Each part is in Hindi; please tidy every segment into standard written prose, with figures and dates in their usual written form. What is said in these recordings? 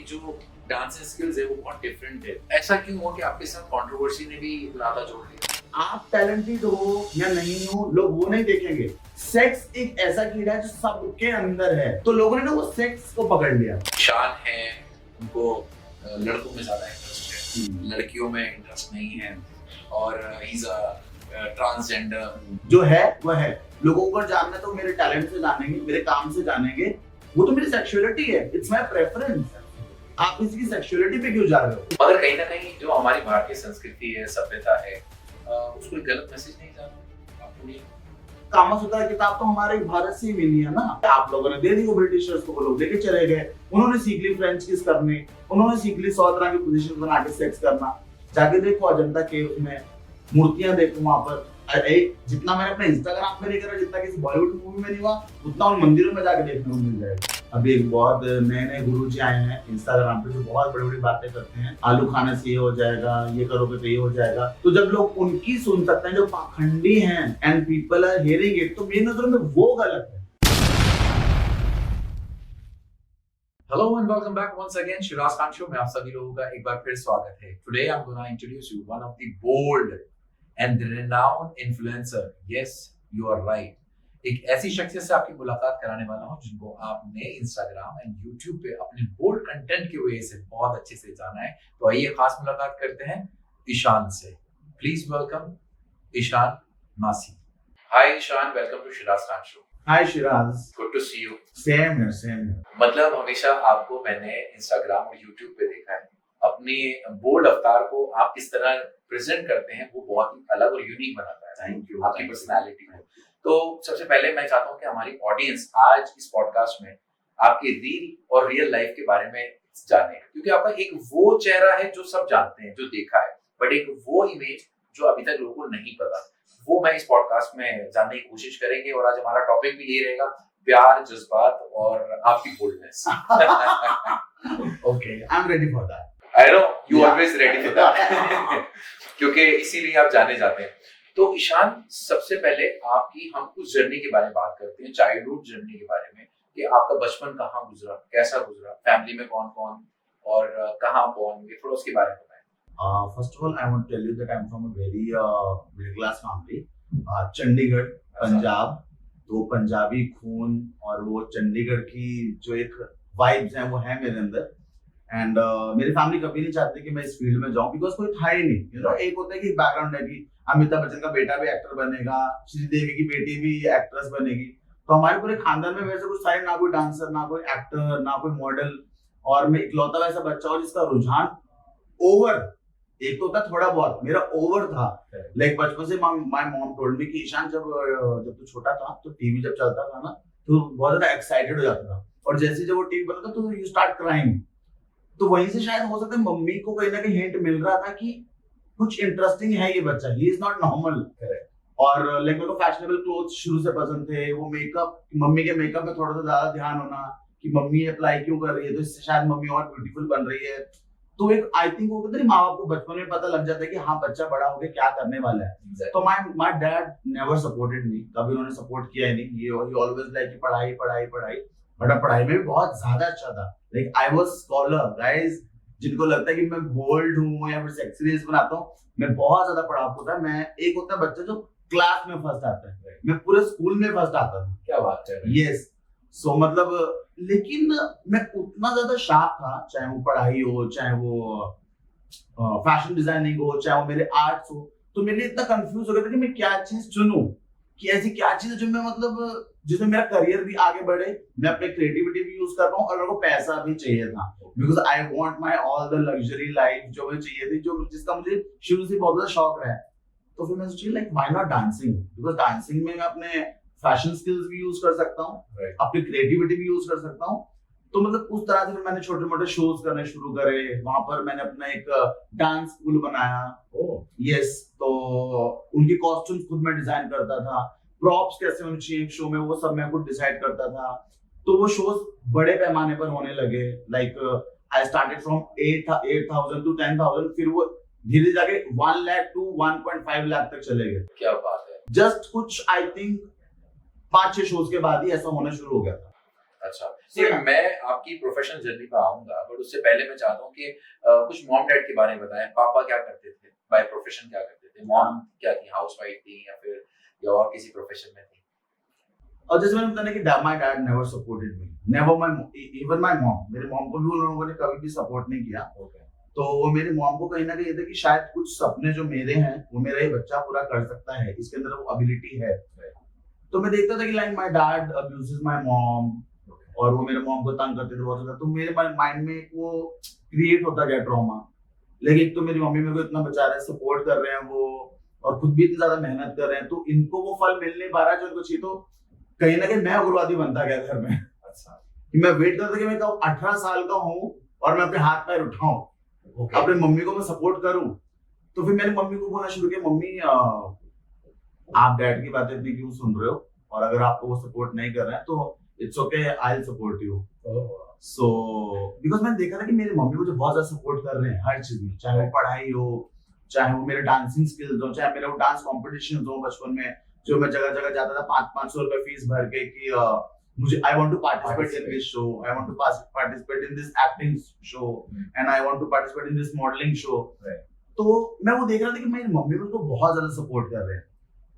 आपकी जो डांसिंग स्किल्स है वो बहुत डिफरेंट है। ऐसा क्यों हुआ कि आपके साथ कंट्रोवर्सी ने भी ज्यादा जोड़ दिया? आप टैलेंटेड हो या नहीं हो, लोग वो नहीं देखेंगे। सेक्स एक ऐसा कीड़ा है जो सबके अंदर है, तो लोगों ने ना वो सेक्स को पकड़ लिया। शान है, उनको लड़कों में ज्यादा इंटरेस्ट है, लड़कियों में इंटरेस्ट नहीं है, और इज अ ट्रांसजेंडर। जो है वह है। लोगों को जानना तो मेरे टैलेंट से जानेंगे, मेरे काम से जानेंगे, वो तो मेरी सेक्सुअलिटी है, इट्स माय प्रेफरेंस। आप किसी की सेक्सुअलिटी पे क्यों जा रहे हो? मगर कहीं ना कहीं जो हमारी भारतीय संस्कृति है, सभ्यता है, उसको एक गलत मैसेज नहीं जाना आपको नहीं? कामसूत्र किताब तो हमारे भारत से ही मिली है ना। आप लोगों ने दे दी वो ब्रिटिशर्स को, वो लोग लेके चले गए, उन्होंने सीख ली फ्रेंच किस करने, उन्होंने सीख ली 100 तरह की पोजीशन बना के सेक्स करना। जाके देखो अजंता केव में, मूर्तियां देखो वहां पर। जितना मैंने अपने इंस्टाग्राम पे नहीं करा, जितना किसी बॉलीवुड मूवी में नहीं हुआ, उतना उन मंदिरों में जाके देखने को मिल जाएगा। अभी एक बहुत नए नए गुरुजी आए हैं इंस्टाग्राम पे जो बहुत बड़ी बड़ी बातें करते हैं, आलू खाने से ये हो जाएगा, ये करोगे तो ये हो जाएगा। तो जब लोग उनकी सुन सकते हैं जो पाखंडी हैं and people are hearing it, तो मेरी नजरों में वो गलत है। Hello and welcome back once again, Shiraz Khan Show में आप सभी लोगों का एक बार फिर स्वागत है। Today I'm gonna introduce you one of the bold and renowned influencer. Yes, you are right. एक ऐसी शख्सियत से आपकी मुलाकात कराने वाला हूँ जिनको आपने इंस्टाग्राम एंड यूट्यूब पे अपने बोल्ड कंटेंट की वजह से बहुत अच्छे से जाना है। तो आइए खास मुलाकात करते हैं ईशान से। Please welcome Ishaan Masi. Hi Ishaan, welcome to Shiraz Khan show. Hi Shiraz, good to see you. Same here, same here. मतलब हमेशा आपको मैंने इंस्टाग्राम और यूट्यूब पे देखा है, अपने बोल्ड अवतार को आप इस तरह प्रेजेंट करते हैं, वो बहुत ही अलग और यूनिक बनाता है। Thank you. आपकी पर्सनालिटी को। तो सबसे पहले मैं चाहता हूँ कि हमारी ऑडियंस आज इस पॉडकास्ट में आपके रील और रियल लाइफ के बारे में जाने, क्योंकि आपका एक वो चेहरा है जो सब जानते हैं, जो देखा है, बट एक वो इमेज जो अभी तक लोगों को नहीं पता, वो मैं इस पॉडकास्ट में जानने की कोशिश करेंगे। और आज हमारा टॉपिक भी ये रहेगा, प्यार, जज्बात और आपकी boldness. Okay, I am ready for that. I know you always ready for that. क्योंकि इसीलिए आप जाने जाते हैं। तो ईशान, सबसे पहले आपकी हम उस जर्नी के बारे में बात करते हैं, चाइल्डहुड जर्नी के बारे में, कि आपका बचपन कहाँ गुजरा, कैसा गुजरा, फैमिली में कौन कौन और कहाँ born हुए, थोड़ा उसके बारे में बताएं। First of all, I want to tell you that I'm from a very middle class family. Chandigarh, Punjab. तो पंजाबी खून और वो चंडीगढ़ की जो एक वाइब्स हैं वो है मेरे अंदर। एंड मेरी फैमिली कभी नहीं चाहती कि मैं इस फील्ड में जाऊं, बिकॉज कोई था ही नहीं। यू नो, एक होता है कि बैकग्राउंड है कि अमिताभ बच्चन का बेटा भी एक्टर बनेगा, श्रीदेवी की बेटी भी एक्ट्रेस बनेगी। तो हमारे पूरे खानदान में वैसे कुछ सारे, ना कोई डांसर, ना कोई एक्टर, ना कोई मॉडल, और मैं इकलौता वैसा बच्चा हूँ जिसका रुझान ओवर, एक तो होता थोड़ा बहुत, मेरा ओवर था। लाइक बचपन से माय मॉम टोल्ड मी कि ईशान, जब तू छोटा था तो टीवी जब चलता था ना, तो बहुत ज्यादा एक्साइटेड हो जाता था, और जैसे जब वो टीवी बंद होता तो यू स्टार्ट क्राइंग। तो वहीं से शायद हो सकता है मम्मी को कहीं ना कहीं हिंट मिल रहा था कि कुछ इंटरेस्टिंग है ये बच्चा, ही इज नॉट नॉर्मल। और लाइक मेरे को फैशनेबल क्लोथ्स शुरू से पसंद थे, वो मेकअप, मम्मी के मेकअप में थोड़ा सा ज्यादा ध्यान होना कि मम्मी अप्लाई क्यों कर रही है, तो इससे शायद मम्मी और ब्यूटीफुल बन रही है। तो एक आई थिंक वो कहते हैं माँ बाप को बचपन में पता लग जाता है कि हाँ बच्चा बड़ा हो गया क्या करने वाला है। तो my dad never supported me, कभी उन्होंने सपोर्ट किया ही नहीं। ये ऑलवेज लाइक पढ़ाई पढ़ाई पढ़ाई, बट पढ़ाई में भी बहुत ज्यादा अच्छा था। Like I was scholar guys. जिनको लगता है कि मैं बोल्ड हूँ या फिर सेक्सी रील्स बनाता हूँ, मैं बहुत ज्यादा पढ़ाकू था। मैं एक होता है बच्चा जो क्लास में फर्स्ट आता है, मैं पूरे स्कूल में फर्स्ट आता था। क्या बात है। यस, सो मतलब, लेकिन मैं उतना ज्यादा शार्प था, चाहे वो पढ़ाई हो, चाहे वो फैशन डिजाइनिंग हो, चाहे वो मेरे आर्ट्स हो। तो मेरे लिए इतना कंफ्यूज हो गया था कि मैं क्या चीज चुनूं, कि ऐसी क्या चीज है जो मैं मतलब जिसमें मेरा करियर भी आगे बढ़े, मैं अपने क्रिएटिविटी भी यूज कर पाऊं, और मेरे को पैसा भी चाहिए था, because I want my all the luxury life जो मुझे चाहिए थी, जो जिसका मुझे शुरू से बहुत ज्यादा शौक रहा है। तो फिर मैं सोची like why not dancing, because dancing में मैं अपने फैशन स्किल्स भी यूज कर सकता हूँ, अपनी क्रिएटिविटी भी यूज कर सकता हूँ। तो मतलब उस तरह से फिर मैंने छोटे मोटे शोज करने शुरू करे। वहां पर मैंने अपना एक डांस स्कूल बनाया। यस, तो उनके कॉस्ट्यूम्स खुद मैं डिजाइन करता था, प्रॉप्स कैसे होने चाहिए शो में, वो सब मैं खुद डिसाइड करता था। तो वो शोज बड़े पैमाने पर होने लगे। Like I started from 8,000 to 10,000, फिर वो धीरे जाके 1 लाख to 1.5 लाख तक चले गए। क्या बात है। जस्ट कुछ आई थिंक 5-6 शोज के बाद ही ऐसा होना शुरू हो गया था। अच्छा, नहीं मैं आपकी प्रोफेशनल जर्नी पे आऊंगा, बट उससे पहले मैं चाहता हूँ कि कुछ मॉम डैड के बारे में बताएं। पापा क्या करते थे, बाय प्रोफेशन क्या करते थे? मॉम क्या थी, हाउसवाइफ थी या और किसी प्रोफेशन में थी? और जैसे मैंने बताया कि my dad never supported me, never my even my mom, मेरे मॉम को भी उन लोगों ने कभी भी सपोर्ट नहीं किया। ओके। तो मेरी मॉम को कहीं ना कहीं ये था कि शायद कुछ सपने जो मेरे हैं वो मेरा ही बच्चा पूरा कर सकता है, इसके अंदर वो एबिलिटी है। तो मैं देखता था कि like my dad abuses my mom, और वो मेरे मॉम को तंग करते थे बहुत ज्यादा। तो मेरे माइंड में वो क्रिएट होता गया ट्रॉमा। लेकिन एक तो मेरी मम्मी मेरे को इतना बचा रहे हैं, सपोर्ट कर रहे हैं वो, और खुद भी इतनी ज्यादा मेहनत कर रहे हैं, तो इनको वो फल मिल नहीं पा रहा है जो इनको चाहिए। तो कहीं ना कहीं मैं उग्रवादी बनता गया घर में। अच्छा। कि मैं वेट करता कि मैं कब 18 साल का हूँ और मैं अपने हाथ पैर उठाऊं, अपनी मम्मी को मैं सपोर्ट करूं। तो फिर मैंने मम्मी को बोलना शुरू किया, मम्मी आप डैड की बातें इतनी क्यों सुन रहे हो, और अगर आपको वो सपोर्ट नहीं कर रहे हैं तो it's okay, I will support you. So because मैंने देखा था कि मेरी मम्मी मुझे बहुत ज्यादा सपोर्ट कर रहे हैं हर चीज में, चाहे वो पढ़ाई हो, चाहे वो मेरे डांसिंग स्किल्स हो, चाहे मेरे वो डांस कॉम्पिटिशन हो बचपन में, जो मैं जगह जगह जाता था 500-500 रुपए फीस भर के कि मुझे I want to participate in this show, I want to participate in this acting show, and I want to participate in this modelling show. तो मैं वो देख रहा था कि मेरी मम्मी मुझको बहुत ज्यादा सपोर्ट कर रहे हैं।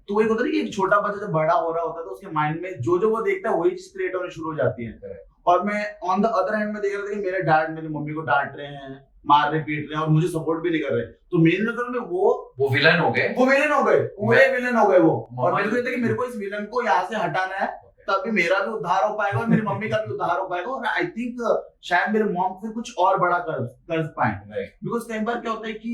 तो एक होता है कि एक छोटा बच्चा जब बड़ा हो रहा होता है तो उसके माइंड में जो जो वो देखता है वही चीज क्रिएट होनी शुरू हो जाती है। और मैं ऑन द अदर हैंड में देख रहा था कि मेरे डैड मेरी मम्मी को डांट रहे हैं, मार रहे, पीट रहे हैं, और मुझे सपोर्ट भी नहीं कर रहे। तो मेरी नजर में वो विलन हो गए, पूरे विलन हो गए वो। और मेरे को ये था कि मेरे को इस विलन को यहाँ से हटाना है, तभी मेरा भी उद्धार हो पाएगा और मेरी मम्मी का भी उद्धार हो पाएगा। और आई थिंक शायद मेरे मॉम फिर कुछ और बड़ा कर पाए। बिकॉज कई बार क्या होता है कि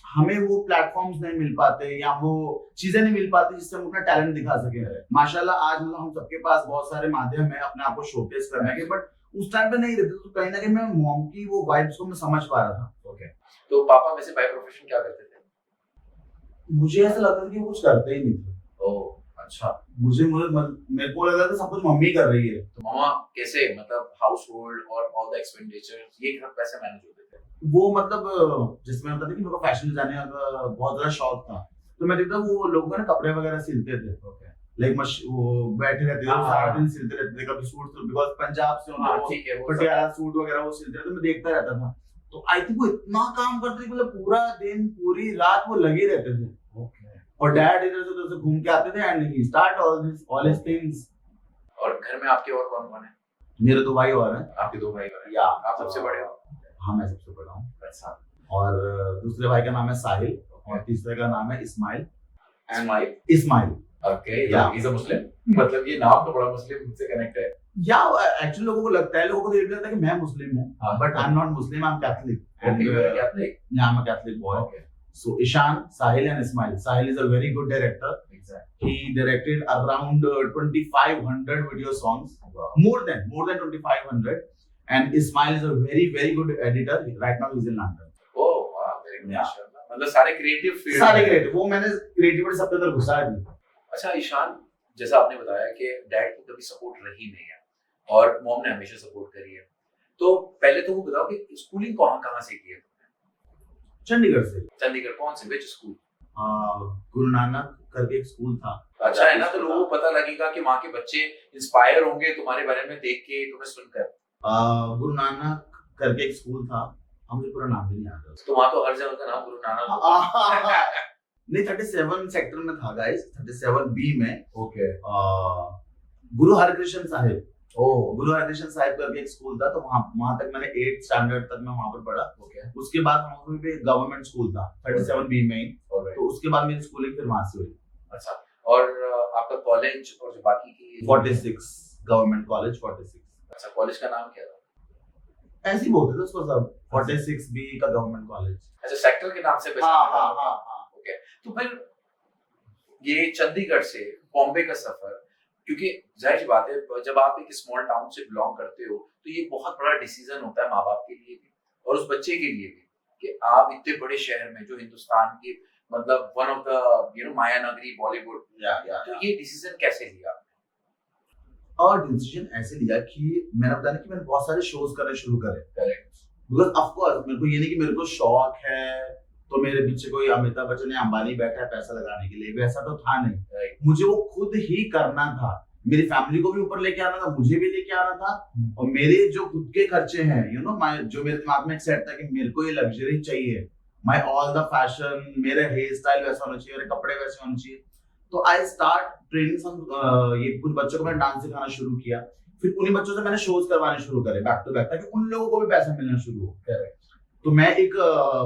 हमें वो प्लेटफॉर्म्स नहीं मिल पाते या वो चीजें नहीं मिल पाती जिससे हम अपना टैलेंट दिखा सके। माशाल्लाह आज मतलब हम सबके पास बहुत सारे माध्यम है अपने आप को शोकेस करने के, बट उस टाइम पे नहीं रहते। तो कहीं ना कहीं मैं मॉम की वो वाइब्स को मैं समझ पा रहा था। ओके। तो पापा वैसे बाय प्रोफेशन क्या करते थे? मुझे ऐसा लगता था कि वो कुछ करते ही नहीं थे। ओह अच्छा। मुझे मेरे को लगा था सब कुछ मम्मी कर रही है। तो मामा कैसे, मतलब हाउस होल्ड और ऑल द एक्सपेंडिचर ये सब कैसे मैनेज होते थे? वो मतलब जिसमें होता था कि मेरे को फैशन डिजाइनिंग का बहुत ज्यादा शौक था, तो मैं देखता वो लोग ना कपड़े वगैरह सिलते थे। लाइक वो बैठे रहते थे सारा दिन सिलते रहते थे, कभी सूट, बिकॉज पंजाब से पटियाला सूट वगैरह वो सिलते रहते, मैं देखता रहता था। तो आई थिंक वो इतना काम करते थे, मतलब पूरा दिन पूरी रात वो लगे रहते थे। और डैड इधर से उधर से घूम के आते थे and he start all his things. और घर में आपके और कौन कौन है? मेरे 2 भाई और हैं। आपके 2 भाई और हैं? या आप सबसे बड़े हो? हाँ मैं सबसे बड़ा हूँ। अच्छा। और दूसरे भाई का नाम है साहिल और तीसरे का नाम है इस्माइल। इस्माइल ओके। या इज अ मुस्लिम, मतलब ये नाम तो बड़ा मुस्लिम से कनेक्ट है। या एक्चुअली लोगों को लगता है, लोगों को ये लगता है कि मैं मुस्लिम हूँ, but I am not Muslim, I am Catholic. Catholic? या I am a Catholic boy. So Ishan, Sahil and Ismail. Sahil is a very good director. Exactly. He directed around 2,500 video songs. Wow. More than 2,500. And Ismail is a very good editor. Right now he's in London. Oh wow, very good. Yeah. मतलब सारे क्रिएटिव फील्ड, सारे क्रिएटिव, वो मैंने क्रिएटिविटी सबके अंदर घुसा दी। अच्छा ईशान, जैसा आपने बताया कि डैड की कभी सपोर्ट रही नहीं है और मॉम ने हमेशा सपोर्ट करी है, तो पहले तो वो बताओ कि स्कूलिंग कहाँ से की है? चंडीगढ़ से। चंडीगढ़ कौन से, विच स्कूल? गुरु नानक करके एक स्कूल था। अच्छा है ना, तो लोगों को पता लगेगा कि वहाँ के बच्चे इंस्पायर होंगे तुम्हारे बारे में देख के, तुम्हें सुनकर। गुरु नानक करके एक स्कूल था, मुझे पूरा नाम भी नहीं याद है। तो वहाँ तो हर जगह का नाम गुरु नानक नहीं, 37 सेक्टर में था गाइस, 37B में। ओके। गुरु हरकृष्ण साहिब, गुरु हरकृष्ण साहिब करके एक स्कूल था, तो वहां तक मैंने 8th स्टैंडर्ड तक मैं वहां पर पढ़ा। उसके बाद वहां पे गवर्नमेंट स्कूल था 37B में ही, तो उसके बाद मेरी स्कूलिंग फिर वहां से हुई। अच्छा, और आपका कॉलेज और जो बाकी की 46 गवर्नमेंट कॉलेज 46। अच्छा, कॉलेज का नाम क्या था? ऐसे ही बोलते थे उसको सब, 46B का गवर्नमेंट कॉलेज। अच्छा, सेक्टर के नाम से? हाँ। ओके। तो फिर ये चंडीगढ़ से बॉम्बे का सफर, क्योंकि जाहिर सी बात है जब आप एक स्मॉल टाउन से बिलोंग करते हो तो ये बहुत बड़ा डिसीजन होता है माँ बाप के लिए भी और उस बच्चे के लिए भी कि आप इतने बड़े शहर में, जो हिंदुस्तान की मतलब वन ऑफ द माया नगरी बॉलीवुड, तो ये डिसीजन कैसे लिया? और डिसीजन ऐसे लिया कि मैंने बताया कि मैंने बहुत सारे शोज करने शुरू करे। बिकॉज ऑफ कोर्स मेरे को ये नहीं कि मेरे को शौक है तो मेरे पीछे कोई अमिताभ बच्चन या अंबानी बैठा है पैसा लगाने के लिए, वैसा तो था नहीं। मुझे वो खुद ही करना था। मेरी फैमिली को भी ऊपर लेके आना था, मुझे भी लेके आना था, और मेरे जो खुद के खर्चे हैं जो मेरे दिमाग में एक सेट था कि मेरे को ये लग्जरी चाहिए, माय ऑल द फैशन, मेरा हेयर स्टाइल वैसा होना चाहिए, मेरे कपड़े वैसे होने चाहिए। तो आई स्टार्ट ट्रेनिंग सम ये कुछ बच्चों को मैंने डांस सिखाना शुरू किया, फिर उन्हीं बच्चों से मैंने शोज करवाने शुरू करे बैक टू बैक, ताकि उन लोगों को भी पैसा मिलना शुरू हो। तो मैं एक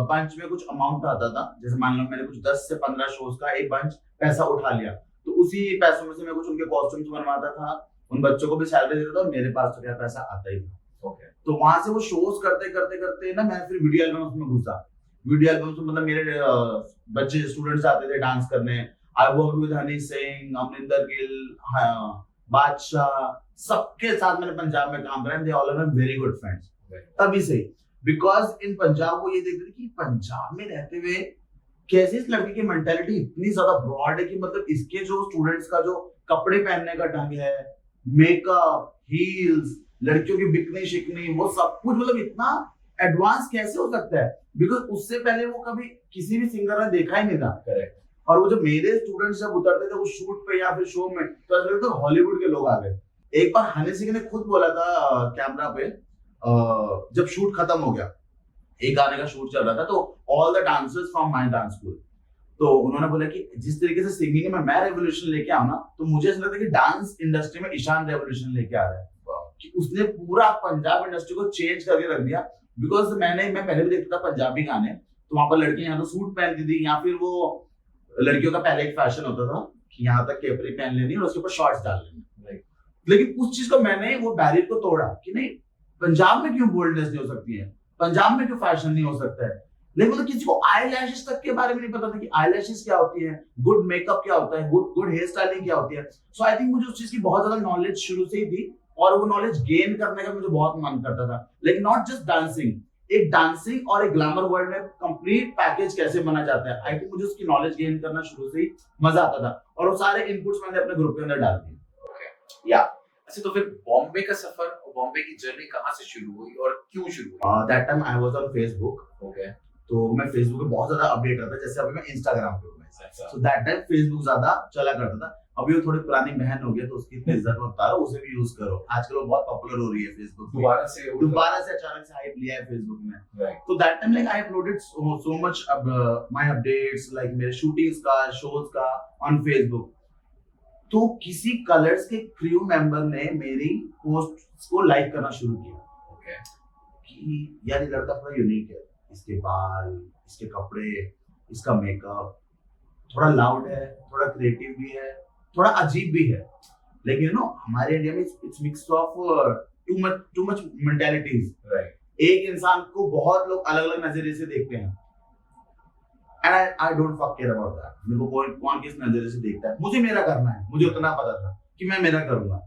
बंच में कुछ अमाउंट आता था, जैसे मान लो मैंने कुछ 10 से 15 शोज का एक बंच पैसा उठा लिया, तो उसी पैसों में से मैं कुछ उनके कॉस्ट्यूम्स बनवाता था, उन बच्चों को भी सैलरी देता था, और मेरे पास तो क्या पैसा आता ही था। तो वहां से वो शोज करते करते करते ना मैं फिर वीडियो एल्बम्स में घुसा। वीडियो एल्बम्स में मतलब मेरे बच्चे स्टूडेंट्स आते थे डांस करने। I work with Honey Singh, Amrinder Gill, Badshah, सबके साथ मैंने पंजाब में काम करा, they all are very good friends. तभी से बिकॉज इन पंजाब को ये देखते थे कि पंजाब में रहते हुए कैसे इस लड़के की मेंटालिटी इतनी ज्यादा ब्रॉड है कि मतलब इसके जो स्टूडेंट्स का जो कपड़े पहनने का ढंग है, मेकअप, हील्स, लड़कियों की बिकनी शिकनी, वो सब कुछ मतलब इतना एडवांस कैसे हो सकता है, बिकॉज उससे पहले वो कभी किसी भी सिंगर ने देखा ही नहीं था। Correct. और वो जो मेरे स्टूडेंट्स जब उतरते थे वो शूट पे या फिर शो में, तो ऐसा लगता था हॉलीवुड के लोग आ गए। एक बार हनी सिंह ने खुद बोला था कैमरा पे, जब शूट खत्म हो गया, एक गाने का शूट चल रहा था, तो all the dancers from my dance school, तो उन्होंने बोला कि जिस तरीके से सिंगिंग में मैं रेवोल्यूशन लेके आऊं ना, तो मुझे ऐसा लगता है कि डांस इंडस्ट्री में ईशान रेवोल्यूशन लेके आ रहा है, कि उसने पूरा पंजाब इंडस्ट्री को चेंज करके रख दिया। बिकॉज मैं पहले भी देखता था पंजाबी गाने, तो वहां पर लड़कियां यहाँ तो सूट पहनती थी, या फिर वो लड़कियों का पहले एक फैशन होता था कि यहाँ तक केपरी पहन लेनी और उसके ऊपर शॉर्ट्स डाल लेनी। लेकिन उस चीज को मैंने वो बैरियर को तोड़ा कि नहीं, पंजाब में क्यों बोल्डनेस नहीं हो सकती है, पंजाब में क्यों फैशन नहीं हो सकता है। लेकिन मतलब किसी को आई लैशेस तक के बारे में नहीं पता था कि आई लैशेस क्या होती है, गुड मेकअप क्या होता है, गुड हेयर स्टाइलिंग क्या होती है। सो आई थिंक मुझे उस चीज की बहुत ज्यादा नॉलेज शुरू से ही थी, और वो नॉलेज गेन करने का मुझे बहुत मन करता था। लेकिन नॉट जस्ट डांसिंग, एक डांसिंग और एक ग्लैमर वर्ल्ड में कंप्लीट पैकेज कैसे बना जाता है, आई थिंक मुझे उसकी नॉलेज गेन करना शुरू से ही मजा आता था, और वो सारे इनपुट्स मैंने अपने ग्रुप के अंदर डाल दिए। या अच्छा, तो फिर बॉम्बे का सफर, बॉम्बे की जर्नी कहाँ से शुरू हुई और क्यों शुरू हुई? That time I was on Facebook. Okay. तो मैं फेसबुक पे बहुत ज्यादा अपडेट करता था, जैसे अभी मैं इंस्टाग्राम पे हूँ। सो दैट टाइम फेसबुक ज्यादा चला करता था। अभी वो थोड़ी पुरानी बहन हो गई, तो उसकी इतनी इज्जत मत करो, उसे भी यूज करो। आजकल वो बहुत पॉपुलर हो रही है फेसबुक, दोबारा से अचानक से हाइप लिया है फेसबुक ने। तो that time like I uploaded so much my updates, like मेरे शूटिंग्स का, शोज का ऑन फेसबुक। तो किसी कलर्स के क्रू मेंबर ने मेरी पोस्ट को लाइक करना शुरू किया कि यार ये लड़का थोड़ा यूनिक है, इसके बाल, इसके कपड़े, इसका मेकअप थोड़ा लाउड है, थोड़ा क्रिएटिव भी है, थोड़ा अजीब भी है। लेकिन हमारे इंडिया में it's mix of too much mentalities. एक इंसान को बहुत लोग अलग अलग नजरिए से देखते हैं, and I don't fuck care about that. मेरे को कौन किस नजरिए से देखता है, मुझे मेरा करना है। मुझे उतना पता था कि मैं मेरा करूंगा।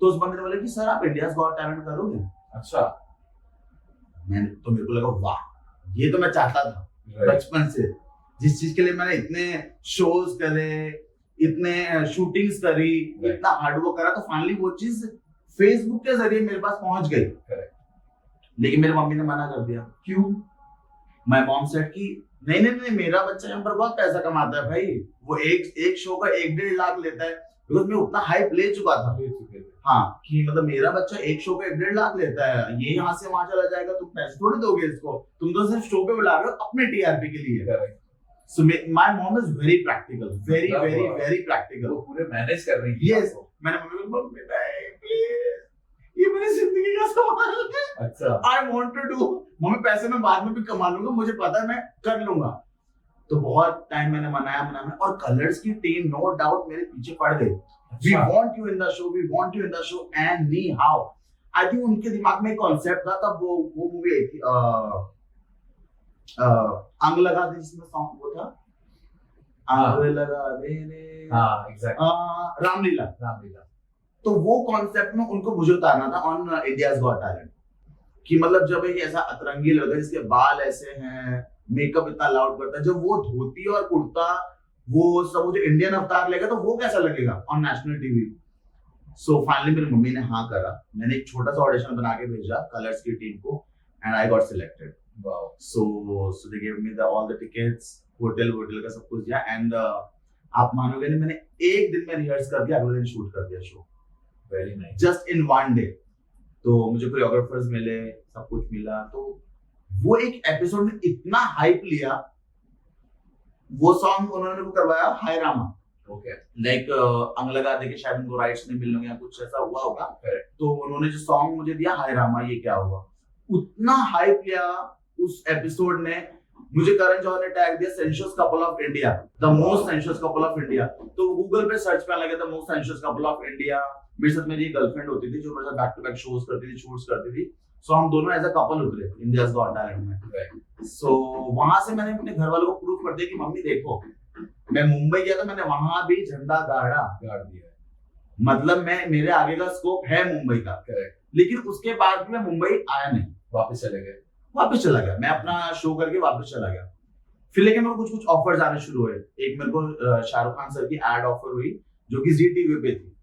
तो उस बंदे ने बोला कि सर आप इंडियाज गॉट टैलेंट करोगे? अच्छा। मेरे को लगा वाह, ये तो मैं चाहता था बचपन से, जिस चीज के लिए मैंने इतने शोज करे, इतने शूटिंग्स करी, इतना हार्डवर्क करा, तो फाइनली वो चीज फेसबुक के जरिए मेरे पास पहुंच गई। लेकिन मेरी मम्मी ने मना कर दिया। क्यों? माय मॉम सेड कि नहीं, मेरा बच्चा यहाँ पर बहुत पैसा कमाता है भाई, वो एक शो का 1-1.5 लाख लेता है। बिकॉज मैं उतना हाइप ले चुका था। हाँ, कि मतलब मेरा बच्चा एक शो का 1.5 लाख लेता है, ये यहाँ से वहां चला जाएगा, तुम पैसे थोड़े दोगे इसको, तुम तो सिर्फ शो पे बुला रहे हो अपने टीआरपी के लिए। So my mom is very practical, very practical. वो पूरे मैनेज कर रही है। Yes, मैंने मम्मी को बोला बेटा प्लीज, ये मेरी जिंदगी का सवाल है। अच्छा। I want to do, mummy पैसे मैं बाद में भी कमा लूंगा, मुझे पता है मैं कर लूंगा। तो बहुत टाइम मैंने मनाया, और कलर्स की टीम नो डाउट मेरे पीछे पड़ गई। We want you in the show, we want you in the show, and me how? I think उनके दिमाग में एक कॉन्सेप्ट था, तब वो मूवी आई थी आग लगा दे, जिसमें सॉन्ग वो था आग लगा दे रे, हाँ एग्जैक्टली, रामलीला। तो वो कॉन्सेप्ट में उनको मुझे उतारना था ऑन इंडियाज गॉट टैलेंट, कि मतलब जब एक ऐसा अतरंगी लड़का जिसके बाल ऐसे हैं, मेकअप इतना लाउड करता है, जब वो धोती और कुर्ता वो सब जो इंडियन अवतार लेगा, तो वो कैसा लगेगा on national TV. So finally मेरी मम्मी ने हाँ करा। मैंने एक छोटा सा ऑडिशन बना के भेजा कलर्स की टीम को, and I got selected. Wow. So they gave me all the tickets, hotel का सब कुछ दिया, and आप मानोगे नहीं, मैंने एक दिन में रिहर्स करके अगले दिन शूट कर दिया show, very nice. Just in one day. तो मुझे कोरियोग्राफर्स मिले, सब कुछ मिला, तो वो एक एपिसोड में इतना हाइप लिया। वो सॉन्ग उन्होंने वो करवाया हाय रामा, ओके, लाइक अंग लगा दे के शायद उनको राइट्स नहीं मिलने या कुछ ऐसा हुआ होगा। Correct. तो उन्होंने जो सॉन्ग मुझे दिया हाय रामा ये क्या हुआ, उतना हाइप लिया उस एपिसोड ने। मुझे करण जौहर ने टैग दिया sensuous couple of India, the most sensuous couple of India. तो गूगल पे सर्च करने लगे the most sensuous couple of India. मेरे साथ मेरी गर्लफ्रेंड होती थी जो मेरे साथ बैक टू बैक शोज करती थी, शूट्स करती थी। सो हम दोनों एज अ कपल उतरे इंडियाज गॉट टैलेंट में। सो वहां से मैंने अपने घर वालों को प्रूव कर दिया कि मम्मी देखो, मैं मुंबई गया तो मैंने वहां भी झंडा गाड़ दिया, मतलब मैं, मेरे आगे का स्कोप है मुंबई का। करेक्ट। लेकिन उसके बाद भी मैं मुंबई आया नहीं, वापस चले गए। वापस चला गया, मैं अपना शो करके वापस चला गया। फिर लेकिन मेरे को कुछ कुछ ऑफर्स आने शुरू हुए। एक मेरे को शाहरुख खान सर की एड ऑफर हुई जो कि जी टीवी पे थी,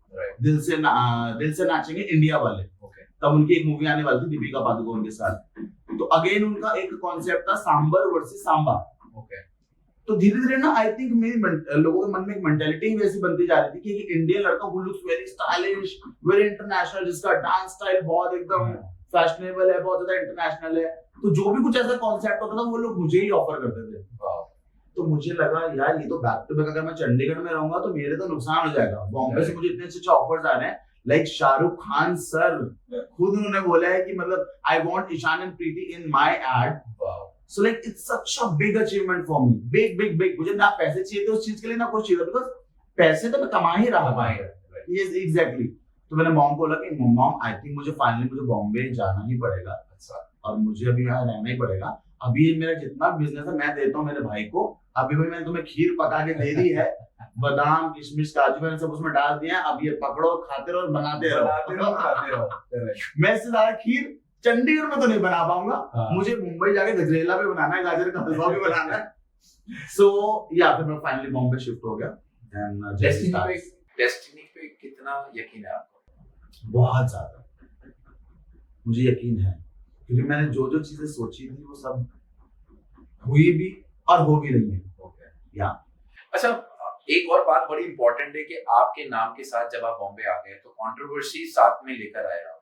दिल से नाचेंगे इंडिया वाले। तब उनकी एक मूवी आने वाली थी दीपिका पादुकोण के साथ। तो अगेन उनका एक कॉन्सेप्ट था सांबर वर्सेस सांबा। तो धीरे धीरे ना आई थिंक मेरी लोगों के मन में एक मेंटालिटी ही वैसी बनती जा रही थी कि इंडियन लड़का who looks very stylish, very international, जिसका डांस स्टाइल बहुत एकदम फैशनेबल है, बहुत ज्यादा इंटरनेशनल है। तो जो भी कुछ ऐसा कॉन्सेप्ट होता था वो लोग मुझे ही ऑफर करते थे। तो मुझे लगा यार ये तो बैक टू बैक, अगर मैं चंडीगढ़ में रहूंगा तो मेरे तो नुकसान हो जाएगा। बॉम्बे से मुझे इतने अच्छे ऑफर्स आ रहे हैं, लाइक शाहरुख खान सर खुद उन्होंने बोला है कि मतलब I want Ishaan and Preeti in my ad. So like it's such a big achievement for me, big big big. मुझे ना पैसे चाहिए थे उस चीज के लिए, ना कुछ चाहिए, बिकॉज पैसे तो मैं कमा ही रहा था। Yes exactly. तो मैंने मॉम को बोला कि मॉम आई थिंक मुझे फाइनली मुझे बॉम्बे जाना ही पड़ेगा। अच्छा, और मुझे अभी यहाँ रहना ही पड़ेगा। अभी मेरा जितना बिजनेस है मैं देता हूँ मेरे भाई को। अभी भाई मैंने तुम्हें खीर पका के दे दी है, बादाम किशमिश काजू मैंने सब उसमें डाल दिया। अब ये पकड़ो, खाते रहो, बनाते रहो। मैं इससे ज्यादा खीर चंडीगढ़ में तो नहीं बना पाऊंगा। मुझे मुंबई जाके गजरेला भी बनाना है, गाजर का हलवा भी बनाना है। सो या फिर मैं फाइनली बॉम्बे शिफ्ट हो गया। डेस्टिनी पे कितना यकीन है आपको? बहुत ज्यादा मुझे यकीन है, क्योंकि मैंने जो जो चीजें सोची थी वो सब हुई भी और हो भी रही है। या अच्छा, एक और बात बड़ी इंपॉर्टेंट है कि आपके नाम के साथ जब आप बॉम्बे आ गए तो कंट्रोवर्सी साथ में लेकर आए आप,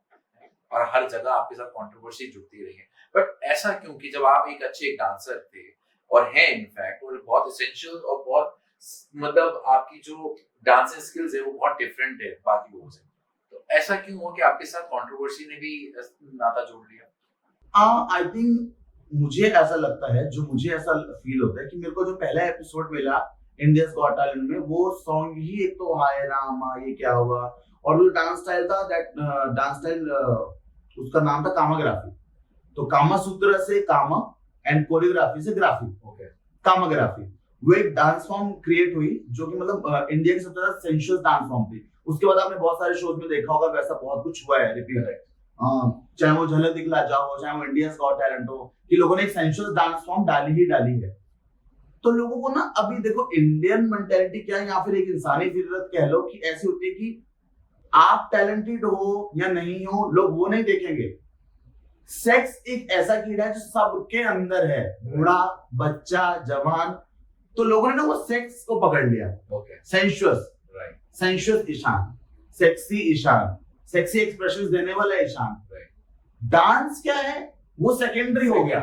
और हर जगह आपके साथ कंट्रोवर्सी जुड़ती रही है। बट ऐसा क्यों कि जब आप एक अच्छे डांसर थे और हैं इनफैक्ट, और बहुत एसेंशियल और बहुत मतलब आपकी जो डांसिंग स्किल्स है वो बहुत डिफरेंट है बाकी लोगों से, तो ऐसा क्यों हुआ कि आपके साथ कंट्रोवर्सी ने भी नाता जोड़ लिया? आई थिंक मुझे ऐसा लगता है, जो मुझे ऐसा फील होता है कि मेरे को जो पहला एपिसोड मिला इंडियाज गॉट टैलेंट में, वो सॉन्ग ही एक तो हाय रामा ये क्या हुआ, और वो डांस स्टाइल था, दैट डांस स्टाइल उसका नाम था कामाग्राफी। तो कामा सूत्र से कामा एंड कोरियोग्राफी से ग्राफी, कामाग्राफी। वो एक डांस फॉर्म क्रिएट हुई जो कि मतलब इंडिया की सबसे ज्यादा सेंशुअस डांस फॉर्म थी। उसके बाद आपने बहुत सारे शोज में देखा होगा वैसा बहुत कुछ हुआ है रिपीट, चाहे वो झलक दिखला जाओ, चाहे वो इंडियाज गॉट टैलेंट हो, कि लोगों ने एक सेंशुअस डांस फॉर्म डाली है। तो लोगों को ना अभी देखो इंडियन मेंटालिटी क्या है, या फिर एक इंसानी फितरत कह लो कि ऐसी होती है कि आप टैलेंटेड हो या नहीं हो, लोग वो नहीं देखेंगे। सेक्स एक ऐसा कीड़ा है जो सबके अंदर है, बूढ़ा बच्चा जवान। तो लोगों ने ना वो सेक्स को पकड़ लिया, sensuous, sensuous Ishaan, sexy Ishaan, sexy expressions देने वाला ईशान। डांस क्या है वो सेकेंडरी हो गया।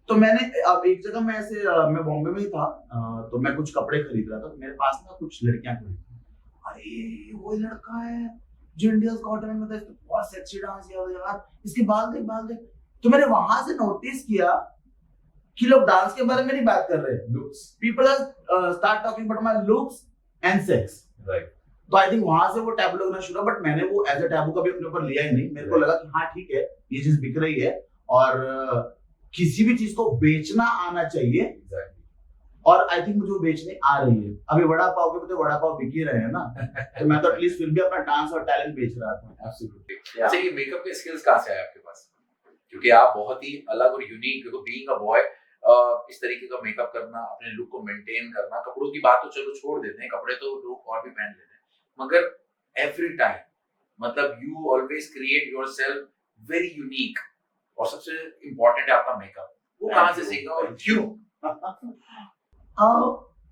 तो मैंने अब एक जगह मैं ऐसे मैं बॉम्बे में ही था, तो मैं कुछ कपड़े खरीद रहा था, तो मेरे पास ना कुछ लड़कियां खड़ी, अरे वो लड़का है जो इंडियाज गॉट टैलेंट में था, इसको बहुत सेक्सी डांस यार, इसके बाल देख। तो मैंने वहां से नोटिस किया कि लोग डांस के बारे में नहीं बात कर रहे, looks, people are start talking about my looks and sex. तो आई थिंक वहां से वो टैबू लगना शुरू, बट मैंने वो एज अ टैबू कभी अपने ऊपर लिया ही नहीं। मेरे को लगा कि हाँ ठीक है ये चीज बिक रही है, और किसी भी चीज को बेचना आना चाहिए। और आई थिंक मुझे वो बेचने आ रही है। अभी वड़ा पाव के वड़ा पाव बिक ही रहे हैं ना, तो मैं तो एटलीस्ट फिर भी अपना डांस और टैलेंट बेच रहा था। अच्छा, ये मेकअप के स्किल्स कहाँ से आए आपके पास? क्योंकि आप बहुत ही अलग और यूनिक, क्योंकि बीइंग अ बॉय इस तरीके का मेकअप करना, अपने लुक को मेंटेन करना, कपड़ों की बात तो चलो छोड़ देते हैं, कपड़े तो लोग और भी पहन लेते हैं, मगर एवरी टाइम मतलब you always create yourself very unique, और सबसे इम्पोर्टेंट है आपका मेकअप। वो कहाँ से सीखा और क्यों?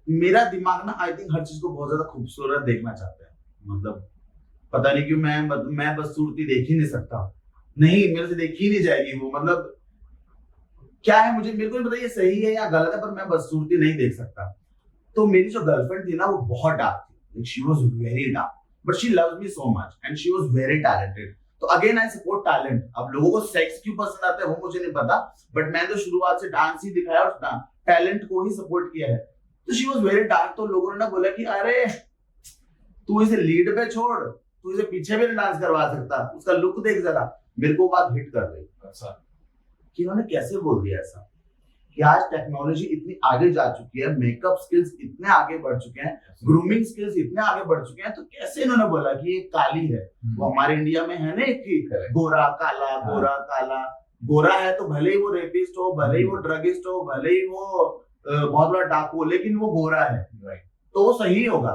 मेरा दिमाग ना आई थिंक हर चीज को बहुत ज्यादा खूबसूरत देखना चाहता है। मतलब पता नहीं क्यों मैं बदसूरती देख ही नहीं सकता। नहीं, मेरे से देखी नहीं जाएगी वो। मतलब क्या है, मेरे को नहीं पता ये सही है या गलत है, पर मैं बदसूरती नहीं देख सकता। तो मेरी जो गर्लफ्रेंड थी ना वो बहुत डार्क थी, she was very dark, but she loves me so much and she was very talented. तो अगेन आई सपोर्ट टैलेंट। अब लोगों को सेक्स क्यों पसंद आता है वो मुझे नहीं पता, बट मैंने तो शुरुआत से डांस ही दिखाया और टैलेंट को ही सपोर्ट किया है। तो शी वाज वेरी डार्क। तो लोगों ने ना बोला कि अरे तू इसे लीड पे छोड़, तू इसे पीछे भी नहीं डांस करवा सकता, उसका लुक देख जरा। मेरे को बात हिट कर गई। अच्छा, कि इन्होंने कैसे बोल दिया ऐसा, कि आज टेक्नोलॉजी इतनी आगे जा चुकी है, मेकअप स्किल्स इतने आगे बढ़ चुके हैं, ग्रूमिंग स्किल्स इतने आगे बढ़ चुके हैं, तो कैसे इन्होंने बोला कि ये काली है। वो हमारे इंडिया में है ना एक ही गोरा काला, गोरा काला। गोरा है तो भले ही वो रेपिस्ट हो, भले ही वो ड्रगिस्ट हो, भले ही वो बहुत बड़ा डाकू हो, लेकिन वो गोरा है तो वो सही होगा।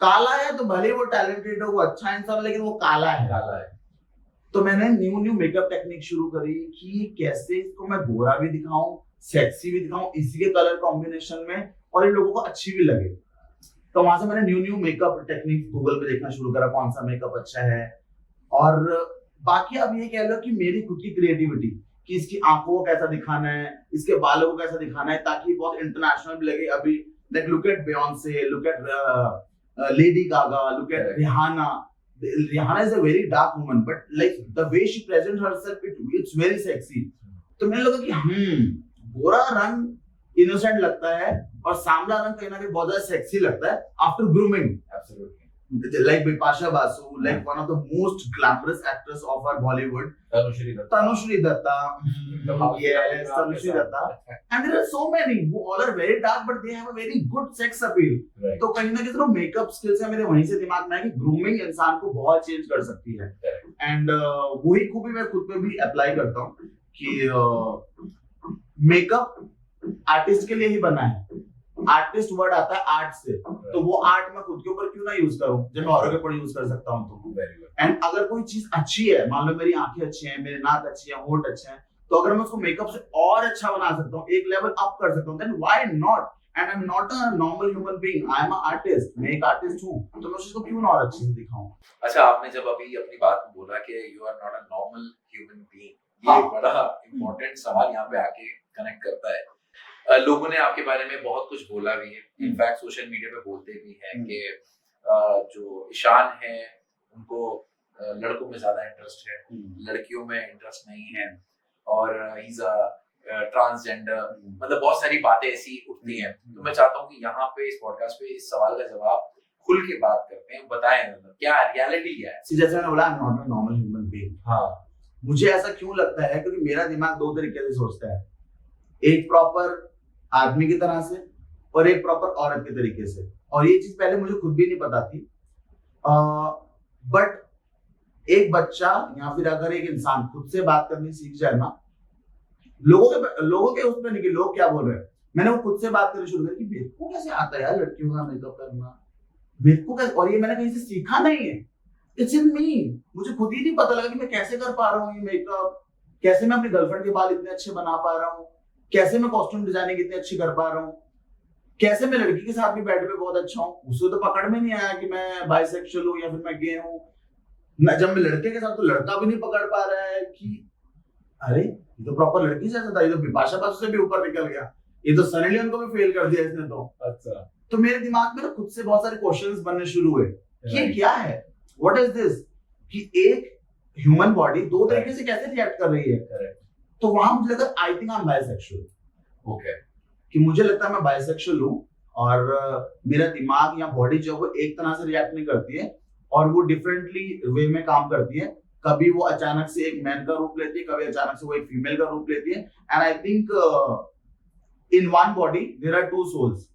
काला है तो भले ही वो टैलेंटेड हो, वो अच्छा इंसान, लेकिन वो काला है। तो मैंने न्यू मेकअप टेक्निक शुरू करी कि कैसे इसको मैं गोरा भी दिखाऊं, सेक्सी भी दिखाऊं इसी के कलर कॉम्बिनेशन में, और इन लोगों को अच्छी भी लगे। तो वहां से मैंने न्यू मेकअप टेक्निक गूगल पे देखना शुरू करा, कौन सा मेकअप अच्छा है। और बाकी अब ये कह लो कि मेरी खुद की क्रिएटिविटी, कि इसकी आंखों को कैसा दिखाना है, इसके बालों को कैसा दिखाना है, ताकि बहुत इंटरनेशनल भी लगे। अभी like look at Beyonce, look at Lady Gaga, look at Rihanna. Rihanna is a very dark woman, but like the way she presents herself, it's very sexy. तो मैंने लगा कि गोरा रंग इनोसेंट लगता है और सांवला रंग कहीं ना कहीं बहुत ज्यादा सेक्सी लगता है after grooming. Like Bipasha Basu, like one of the most glamorous actress of our Bollywood, Tanushri Datta. Yes, Tanushri Datta. And there are so many who all are very dark, but they have a very good sex appeal. Right. तो कहीं ना कहीं तो मेकअप स्किल्स है मेरे, वहीं से दिमाग में है कि ग्रूमिंग इंसान को बहुत चेंज कर सकती है। एंड वही खूबी मैं खुद पे भी अप्लाई करता हूँ कि मेकअप आर्टिस्ट के लिए ही बना है। आर्टिस्ट वर्ड आता है आर्ट से, तो वो आर्ट मैं खुद के ऊपर क्यों ना यूज करूं जब मैं औरों के ऊपर यूज कर सकता हूं। तो एंड अगर कोई चीज अच्छी है, मान लो मेरी आंखें अच्छी हैं, मेरे नाक अच्छी है, होंठ अच्छे हैं, तो अगर मैं उसको मेकअप से और अच्छा बना सकता हूँ, एक लेवल अप कर सकता हूँ, then why not. And I am not a normal human being, I am a artist. मैं एक आर्टिस्ट हूँ, तो मैं उसको क्यों ना और अच्छे से दिखाऊं। अच्छा, आपने जब अभी अपनी बात में बोला कि you are not a normal human being, ये बड़ा इंपॉर्टेंट सवाल यहाँ पे आके कनेक्ट करता है। लोगों ने आपके बारे में बहुत कुछ बोला भी है, इनफैक्ट सोशल मीडिया पे बोलते भी हैं कि जो ईशान है उनको लड़कों में ज्यादा इंटरेस्ट है, लड़कियों में इंटरेस्ट नहीं है, और ही इज अ ट्रांसजेंडर। मतलब बहुत सारी बातें ऐसी उठती हैं। तो मैं चाहता हूँ कि यहाँ पे इस पॉडकास्ट पे इस सवाल का जवाब खुल के बात करते हैं, बताएं मतलब क्या रियलिटी क्या है। जैसे मैंने बोला, आई am not a normal human being. हाँ, मुझे ऐसा क्यों लगता है, क्योंकि मेरा दिमाग दो तरीके से सोचता है, एक प्रॉपर आदमी की तरह से और एक प्रॉपर औरत के तरीके से। और ये चीज पहले मुझे खुद भी नहीं पता थी, बट एक बच्चा या फिर अगर एक इंसान खुद से बात करनी सीख जाए ना, लोगों के उसमें नहीं कि लोग क्या बोल रहे हैं, मैंने वो खुद से बात करनी शुरू करी कि मेरे को कैसे आता है यार लड़कियों का मेकअप करना, मेरे को कैसे, और ये मैंने कहीं से सीखा नहीं है, इट्स इन मी। मुझे खुद ही नहीं पता लगा कि मैं कैसे कर पा रहा हूँ ये मेकअप, कैसे मैं अपनी गर्लफ्रेंड के बाल इतने अच्छे बना पा रहा हूँ, कैसे मैं कॉस्ट्यूम डिजाइनिंग इतनी अच्छी कर पा रहा हूँ, कैसे मैं लड़की के साथ भी बेड पे बहुत अच्छा हूँ। उसे तो पकड़ में नहीं आया कि मैं बाइसेक्सुअल हूँ या फिर मैं गे हूँ। जब मैं लड़के के साथ, तो लड़का भी नहीं पकड़ पा रहा है कि अरे ये तो प्रॉपर लड़की जैसा था, ये तो बिपाशा बासु से भी ऊपर निकल गया, ये तो सनी लियोन को भी फेल कर दिया इसने तो। अच्छा, तो मेरे दिमाग में ना खुद से बहुत सारे क्वेश्चंस बनने शुरू हुए कि ये क्या है, व्हाट इज दिस, कि एक ह्यूमन बॉडी दो तरीके से कैसे रिएक्ट कर रही है। तो वहां मुझे लगा I think I am bisexual. Okay, कि मुझे लगता है मैं बाइसेक्सुअल हूँ और मेरा दिमाग या बॉडी जो वो एक तरह से रिएक्ट नहीं करती है और वो डिफरेंटली वे में काम करती है। कभी वो अचानक से एक मैन का रूप लेती है, कभी अचानक से वो एक फीमेल का रूप लेती है। And I think in one body there are two souls.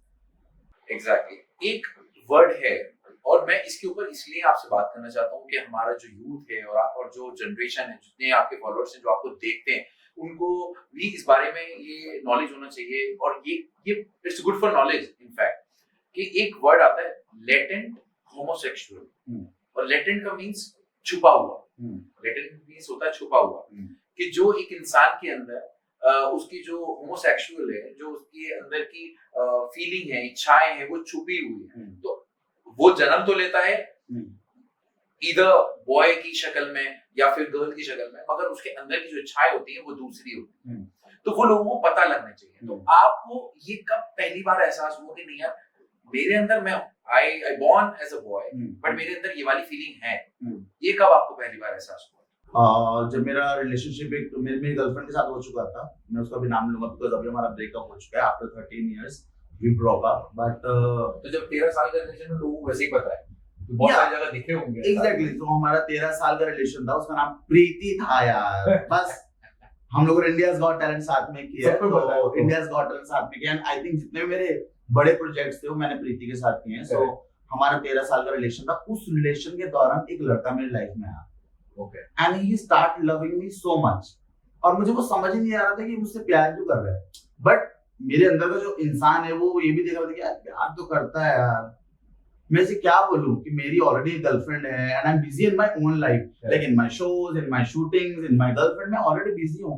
Exactly, एक वर्ड है और मैं इसके ऊपर इसलिए आपसे बात करना चाहता हूँ कि हमारा जो यूथ है और जो जनरेशन है, जितने आपके फॉलोअर्स हैं जो आपको देखते हैं, उनको भी इस बारे में ये नॉलेज होना चाहिए। और ये it's good for knowledge in fact, कि एक वर्ड आता है लेटेंट होमोसेक्सुअल, और लेटेंट का मींस छुपा हुआ। लेटेंट मींस होता है छुपा हुआ, कि जो एक इंसान के अंदर उसकी जो होमोसेक्सुअल है, जो उसकी अंदर की फीलिंग है, इच्छाएं हैं, वो छुपी हुई है, तो वो जन्म तो लेता है इधर बॉय की शक्ल में या फिर गर्ल की शक्ल में, मगर उसके अंदर की जो इच्छाएं होती हैं वो दूसरी होती है। तो वो लोगों को पता लगना चाहिए। तो आपको ये कब पहली बार एहसास हुआ कि नहीं यार, मेरे अंदर मैं I born as a boy, but मेरे अंदर ये वाली फीलिंग है, ये कब आपको पहली बार एहसास हुआ? जब मेरा रिलेशनशिप एक मेरी गर्लफ्रेंड के साथ हो चुका था, मैं उसका भी नाम लूंगा बिकॉज अभी हमारा ब्रेकअप हो चुका है after 13 years we broke up. But तो जब 13 साल का रिलेशन में लोगों को वैसे ही पता है, तो बहुत सारी जगह दिखे होंगे। एग्जैक्टली, तो हमारा 13 साल का रिलेशन था, उसका नाम प्रीति था यार। बस हम लोगों ने इंडियाज गॉट टैलेंट साथ में किया, तो इंडियाज गॉट टैलेंट साथ में किया, एंड आई थिंक जितने भी मेरे बड़े प्रोजेक्ट्स थे वो मैंने प्रीति के साथ किए हैं। सो हमारा 13 साल का रिलेशन था। उस रिलेशन के दौरान एक लड़का मेरी लाइफ में आया, and he start loving me so much, और मुझे वो समझ ही नहीं आ रहा था कि मुझसे प्यार क्यों कर रहा है। बट मेरे अंदर का जो इंसान है वो ये भी देख रहा था कि यार प्यार तो करता है यार। मैं इसे क्या बोलूं कि मेरी ऑलरेडी गर्लफ्रेंड है and I am busy in my own life, like in my shows, in my shootings, in my girlfriend, मैं ऑलरेडी बिजी हूं।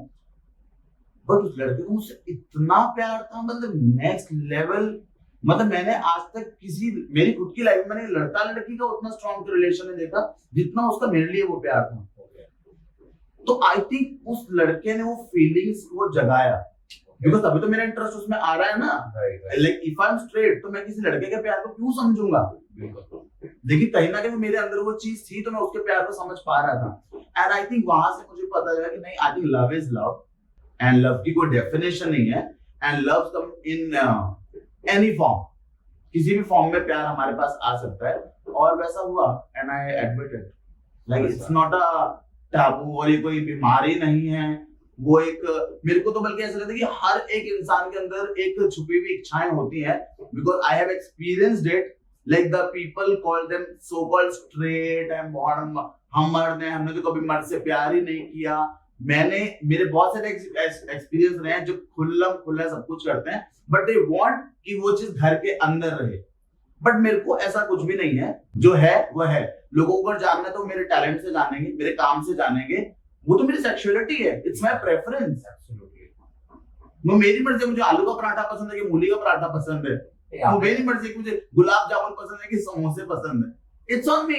बट उस लड़के को मुझसे इतना प्यार था, मतलब नेक्स्ट लेवल। मतलब मैंने आज तक किसी मेरी खुद की लाइफ में मैंने लड़का लड़की का उतना स्ट्रॉन्ग रिलेशन नहीं देखा जितना उसका मेरे लिए वो प्यार था। तो आई थिंक उस लड़के ने वो फीलिंग्स को जगाया, बिकॉज अभी तो मेरा इंटरेस्ट उसमें आ रहा है ना। Like if I am straight, तो मैं किसी लड़के के प्यार को क्यों समझूंगा? लेकिन कहीं ना कहीं मेरे अंदर वो चीज थी, तो मैं उसके प्यार को समझ पा रहा था। एंड आई थिंक वहां से मुझे पता लगा कि नहीं, I think love is love, and love की कोई डेफिनेशन नहीं है, and love come in any form, किसी भी फॉर्म में प्यार हमारे पास आ सकता है। और वैसा हुआ, and I admit it, like it's not a Abu, और ये कोई बीमारी नहीं है। वो एक, मेरे को तो बल्कि ऐसा लगता है कि हर एक इंसान के अंदर एक छुपी हुई इच्छाएं होती हैं, because I have experienced it. Like the people call them so called straight and born, हम मर्द हैं, हमने तो कभी मर्द से प्यार ही नहीं किया। मेरे बहुत सारे एक्सपीरियंस रहे हैं जो खुला सब कुछ करते हैं, बट दे वांट कि वो चीज घर के अंदर रहे। बट मेरे को ऐसा कुछ भी नहीं है, जो है वो है। लोगों को जानना है तो मेरे टैलेंट से जानेंगे, मेरे काम से जानेंगे, वो तो मेरी सेक्सुअलिटी है, इट्स माय प्रेफरेंस। वो मेरी मर्जी, मुझे आलू का पराठा पसंद है कि मूली का पराठा पसंद है, वो मेरी मर्जी है कि मुझे गुलाब जामुन पसंद है कि समोसे पसंद है। It's on me,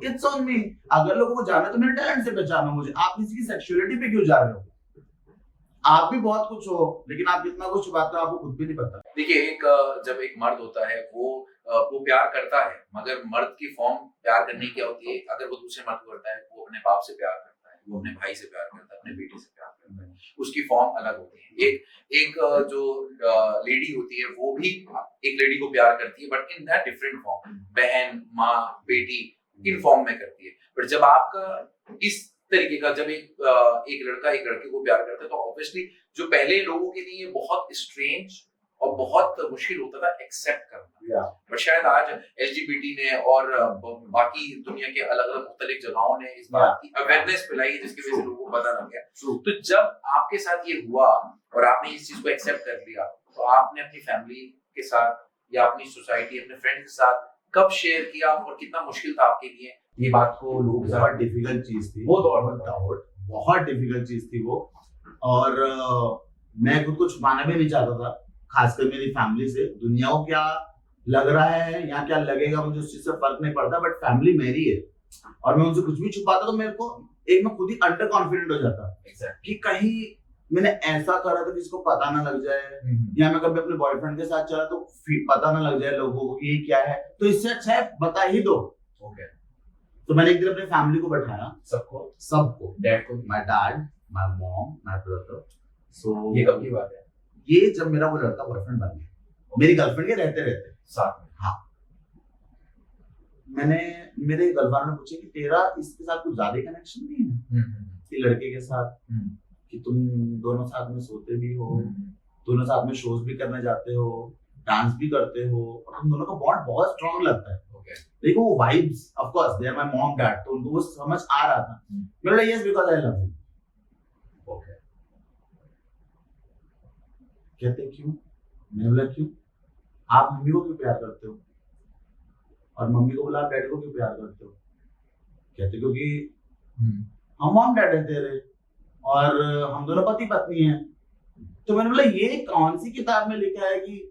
it's on me. अगर लोगों को जानना है तो मेरे टैलेंट से पहचानो मुझे। आप किसी की सेक्सुअलिटी पे क्यों जा रहे हो? आप भी बहुत कुछ हो, लेकिन आप कितना कुछ छुपाते हो आपको खुद भी नहीं पता। देखिए, जब एक मर्द होता है वो प्यार करता है, मगर मर्द की फॉर्म प्यार करने की होती है। अगर वो दूसरे मर्द को करता है, वो अपने बाप से प्यार करता है, वो अपने भाई से प्यार करता है, अपने बेटे से प्यार करता है, उसकी फॉर्म अलग होती है। एक जो लेडी होती है वो भी एक लेडी को प्यार करती है, but in that different form, बहन, माँ, बेटी, इन फॉर्म में करती है। बट जब आपका इस तरीके का, जब एक लड़का एक लड़के को प्यार करता है, तो ऑब्वियसली जो पहले लोगों के लिए बहुत स्ट्रेंज और बहुत मुश्किल होता था एक्सेप्ट करना, बट शायद आज एलजीबीटी ने और बाकी दुनिया के अलग अलग मुख्तलिफ जगहों ने इस बात की अवेयरनेस फैलाई है, जिसकी वजह से लोगों को पता लग गया। तो जब आपके साथ ये हुआ और आपने इस चीज को एक्सेप्ट कर लिया, तो आपने अपनी फैमिली के साथ या अपनी सोसाइटी, अपने फ्रेंड्स के साथ कब शेयर किया और कितना मुश्किल था आपके लिए ये बात को? लोग बहुत डिफिकल्ट चीज थी वो दौर में, बहुत डिफिकल्ट चीज थी वो। और मैं खुद को छुपाना भी नहीं चाहता था, खासकर मेरी फैमिली से। दुनिया को क्या लग रहा है या क्या लगेगा, मुझे उस चीज से फर्क नहीं पड़ता, बट फैमिली मेरी है और मैं उनसे कुछ भी छुपाता तो मेरे को मैं खुद ही अंडर कॉन्फिडेंट हो जाता कि कहीं मैंने ऐसा करा तो किसको पता ना लग जाए, या मैं कभी अपने बॉयफ्रेंड के साथ चला तो पता ना लग जाए लोगों को कि ये क्या है, तो इससे अच्छा है बता ही दो। तो मैंने एक दिन अपने फैमिली को बैठाया, सबको, डैड को, my dad, my mom, my brother. So ये कब की बात है? ये जब मेरा वो लड़का बॉयफ्रेंड बन गया, मेरी गर्लफ्रेंड के रहते साथ में। हाँ, मैंने, मेरे गर्लफ्रेंड ने पूछा कि तेरा इसके साथ कुछ ज्यादा कनेक्शन नहीं है कि लड़के के साथ, कि तुम दोनों साथ में सोते भी हो, दोनों साथ में शोज भी करने जाते हो, डांस भी करते हो, और हम दोनों का बॉन्ड बहुत स्ट्रांग लगता है। देखो वो vibes, of course they are my mom dad, तो उनको वो समझ आ रहा था। मैंने बोला yes because I love you. Okay, कहते क्यों? मैंने बोला क्यों? आप मम्मी को क्यों प्यार करते हो? और मम्मी को बोला आप डैडी को क्यों प्यार करते हो? कहते क्योंकि हम मॉम डैड है तेरे और हम दोनों पति पत्नी हैं, तो मैंने बोला ये कौन सी किताब में लिखा है कि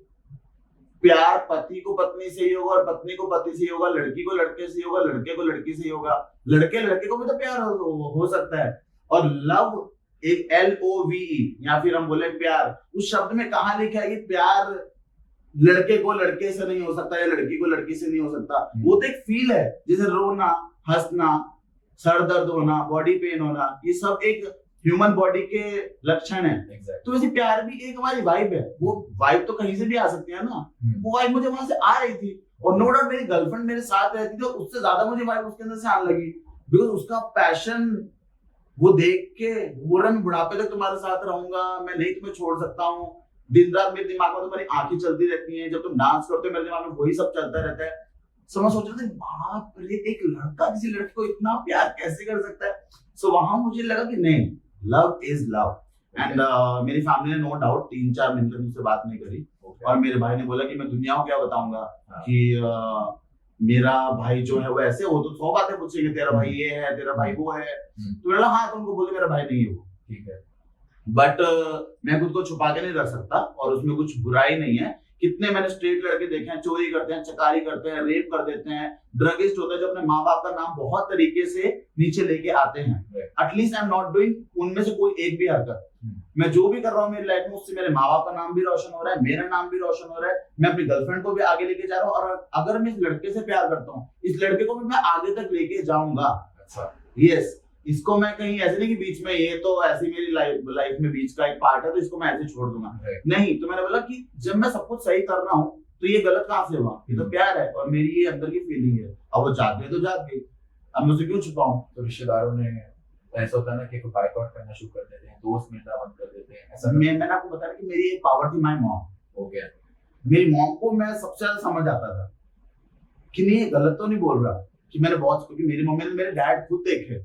प्यार पति को पत्नी से ही होगा और पत्नी को पति से ही होगा, लड़की को लड़के से ही होगा, लड़के को लड़की से ही होगा, लड़के लड़के को भी तो प्यार हो सकता है। और लव एक LOVE या फिर हम बोले प्यार, उस शब्द में कहाँ लिखा है कि प्यार लड़के को लड़के से नहीं हो सकता या लड़की को लड़की से नहीं हो सकता। वो तो एक फील है, जैसे रोना, हंसना, सर दर्द होना, बॉडी पेन होना, ये सब एक ह्यूमन बॉडी के लक्षण है। Exactly. तो वैसे प्यार भी एक हमारी वाइब है। वो वाइब तो कहीं से भी आ सकती है ना। वो वाइब मुझे वहां से आ रही थी और नो डाउट मेरी गर्लफ्रेंड मेरे साथ रहती थी, उससे ज्यादा मुझे वाइब उसके अंदर से आने लगी, बिकॉज उसका पैशन वो देख के बोल रहा मैं बुढ़ापे तक तुम्हारे साथ रहूंगा, मैं नहीं तुम्हें छोड़ सकता हूँ, दिन रात मेरे दिमाग में तुम्हारी आंखें चलती रहती हैं, जब तुम डांस करते हो मेरे दिमाग में वही सब चलता रहता है। सो मैं सोच रहा था बाप रे, एक लड़का किसी लड़की को इतना प्यार कैसे कर सकता है। सो वहां मुझे लगा कि नहीं, लव इज लव। एंड मेरी फैमिली ने नो डाउट 3-4 महीने तक मुझसे बात नहीं करी। और मेरे भाई ने बोला कि मैं दुनिया को क्या बताऊंगा कि मेरा भाई जो है वो ऐसे, वो तो 100 बातें पूछेंगे, तेरा भाई ये है, तेरा भाई वो है। तो मैंने हाँ, तो उनको बोले मेरा भाई नहीं है वो, ठीक है, बट मैं खुद को छुपा के नहीं रख सकता और उसमें कुछ बुराई नहीं है। कितने मैंने स्ट्रेट लड़के देखे हैं, चोरी करते हैं, चकारी करते हैं, रेप कर देते हैं, ड्रगिस्ट होते हैं, जो अपने माँ बाप का नाम बहुत तरीके से नीचे लेके आते हैं। At least I am not doing उनमें से कोई एक भी हरकत। मैं जो भी कर रहा हूँ मेरी लाइफ में, उससे मेरे माँ बाप का नाम भी रोशन हो रहा है, मेरा नाम भी रोशन हो रहा है, मैं अपनी गर्लफ्रेंड को भी आगे लेके जा रहा हूँ। और अगर मैं इस लड़के से प्यार करता हूँ, इस लड़के को भी मैं आगे तक लेके जाऊंगा। यस, इसको मैं कहीं ऐसे नहीं कि बीच में, ये तो ऐसी मेरी लाइफ में बीच का एक पार्ट है तो इसको मैं ऐसे छोड़ दूंगा, नहीं। तो मैंने बोला कि जब मैं सब कुछ सही कर रहा हूँ तो ये गलत कहाँ से हुआ, ये तो प्यार है और मेरी ये अंदर की फीलिंग है। अब वो जाग गई तो जाग गई, अब मैं उसे क्यों छुपाऊं। तो रिश्तेदारों ने ऐसा होता है ना कि बायकॉट करना शुरू कर देते हैं, दोस्त मिलना बंद कर देते हैं, ऐसा मैंने आपको बताया कि मेरी एक पावर थी, माय मॉम। हो गया, मेरी मॉम को मैं सबसे ज्यादा समझ आता था कि नहीं, गलत तो नहीं बोल रहा, कि मैंने बहुत, क्योंकि मेरी मम्मी ने मेरे डैड खुद देखे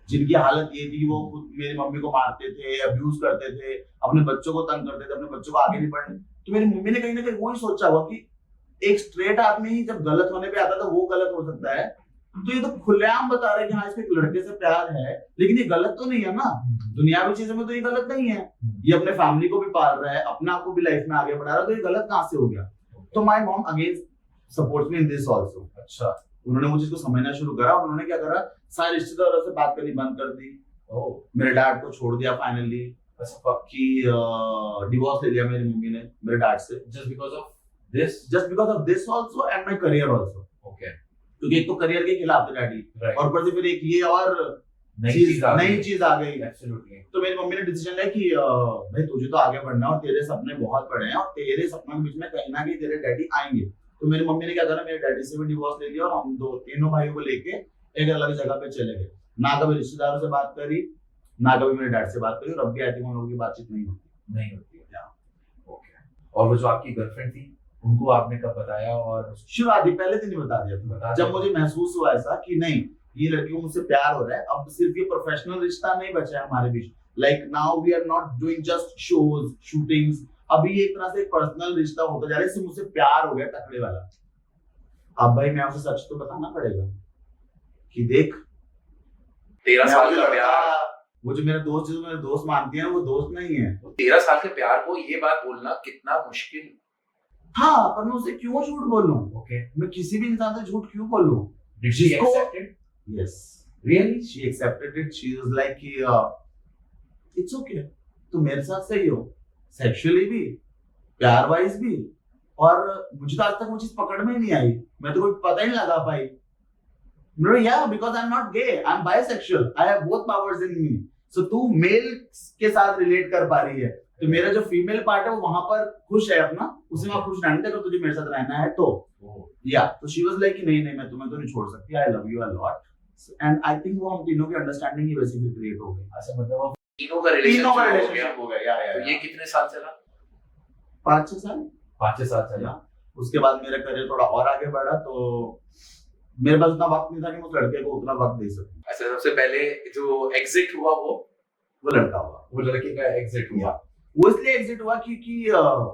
जिनकी हालत ये थी कि वो खुद मेरी मम्मी को मारते थे, अब्यूज करते थे, अपने बच्चों को तंग करते थे, अपने बच्चों को आगे नहीं बढ़ने। तो मेरी मम्मी ने कहीं ना कहीं वही सोचा हुआ कि एक स्ट्रेट आदमी ही जब गलत होने पे आता था वो गलत हो सकता है, तो ये तो खुलेआम बता रहे हैं कि हाँ इसको एक लड़के से प्यार है, लेकिन ये गलत तो नहीं है ना। दुनियावी चीजों में तो ये गलत नहीं है, ये अपने फैमिली को भी पाल रहा है, अपने आप को भी लाइफ में आगे बढ़ा रहा है, तो ये गलत कहाँ से हो गया। तो my mom again supports me in this also. अच्छा, उन्होंने मुझे इसको समझना शुरू करा। उन्होंने क्या करा, सारे रिश्तेदारों से बात करनी बंद कर दी। मेरे डैड को छोड़ दिया फाइनली, कि डिवोर्स ले लिया मेरी मम्मी ने मेरे डैड से, just because of this also and my career also. Okay, क्योंकि एक तो करियर के खिलाफ थे डैडी, और ऊपर से फिर एक ये और नई चीज आ गई। एब्सोल्युटली। तो मेरी मम्मी ने डिसीजन लिया कि भाई तुझे तो आगे बढ़ना और तेरे सपने बहुत बड़े हैं और तेरे सपनों के बीच में कहीं ना कहीं तेरे डैडी आएंगे। तो मेरी मम्मी ने क्या करा, मेरे डैडी से भी डिवोर्स ले लिया और हम तीनों भाइयों को लेके एक अलग जगह पे चले गए। ना कभी रिश्तेदारों से बात करी, ना कभी मेरे डैड से बात करी, और अब भी आई थिंक उन लोगों की बातचीत नहीं होती है। ओके, और वो जो आपकी गर्लफ्रेंड थी उनको आपने कब बताया? और शुरुआती पहले दिन ही बता दिया था, जब मुझे महसूस हुआ ऐसा कि नहीं ये लड़की को मुझसे प्यार हो रहा है। अब सिर्फ ये प्रोफेशनल रिश्ता नहीं बचा है हमारे बीच, like now we are not doing just shows shootings, अभी एक तरह से एक पर्सनल रिश्ता होता जा रहा है, इससे मुझसे प्यार हो गया तकड़े वाला। अब भाई मैं उसे सच तो बताना पड़ेगा कि देख 13 साल का प्यार, वो जो मेरे दोस्त जिसको मेरे दोस्त मानती है वो दोस्त नहीं है। 13 साल के प्यार को ये बात बोलना कितना मुश्किल। हाँ, पर मैं उसे क्यों झूठ बोलूं? ओके, मैं किसी भी इंसान से झूठ क्यों बोलूं? Did she accept it? Yes, really? She accepted it. She was like कि it's okay, तो मेरे साथ सही हो, सेक्सुअली भी, प्यार वाइज भी, और मुझे तो आज तक वो चीज पकड़ में ही नहीं आई, मैं तो कोई पता ही नहीं लगा पाई। No, yeah, because I'm not gay, I'm bisexual, I have both powers in me. So तू मेल के साथ रिलेट कर पा रही है, तो मेरा जो फीमेल पार्ट है वो वहां पर खुश है अपना, उसे वहां खुश रहने दे, अगर तुझे मेरे साथ रहना है तो। या तो शी वाज लाइक नहीं नहीं मैं तुम्हें तो नहीं छोड़ सकती, आई love you a lot. And I think वो हम तीनों की अंडरस्टैंडिंग ही वैसे ही क्रिएट हो गई। अच्छा, मतलब वो तीनों का रिलेशनशिप हो गया। या ये कितने साल चला? 5-6 साल। 5-6 साल चला। उसके बाद मेरा करियर थोड़ा और आगे बढ़ा, तो मेरे पास उतना वक्त नहीं था कि मैं उस लड़के को उतना वक्त दे सकूं। अच्छा, सबसे पहले जो एग्जिट हुआ वो लड़का हुआ, वो लड़के का एग्जिट हुआ। वो इसलिए एग्जिट हुआ क्योंकि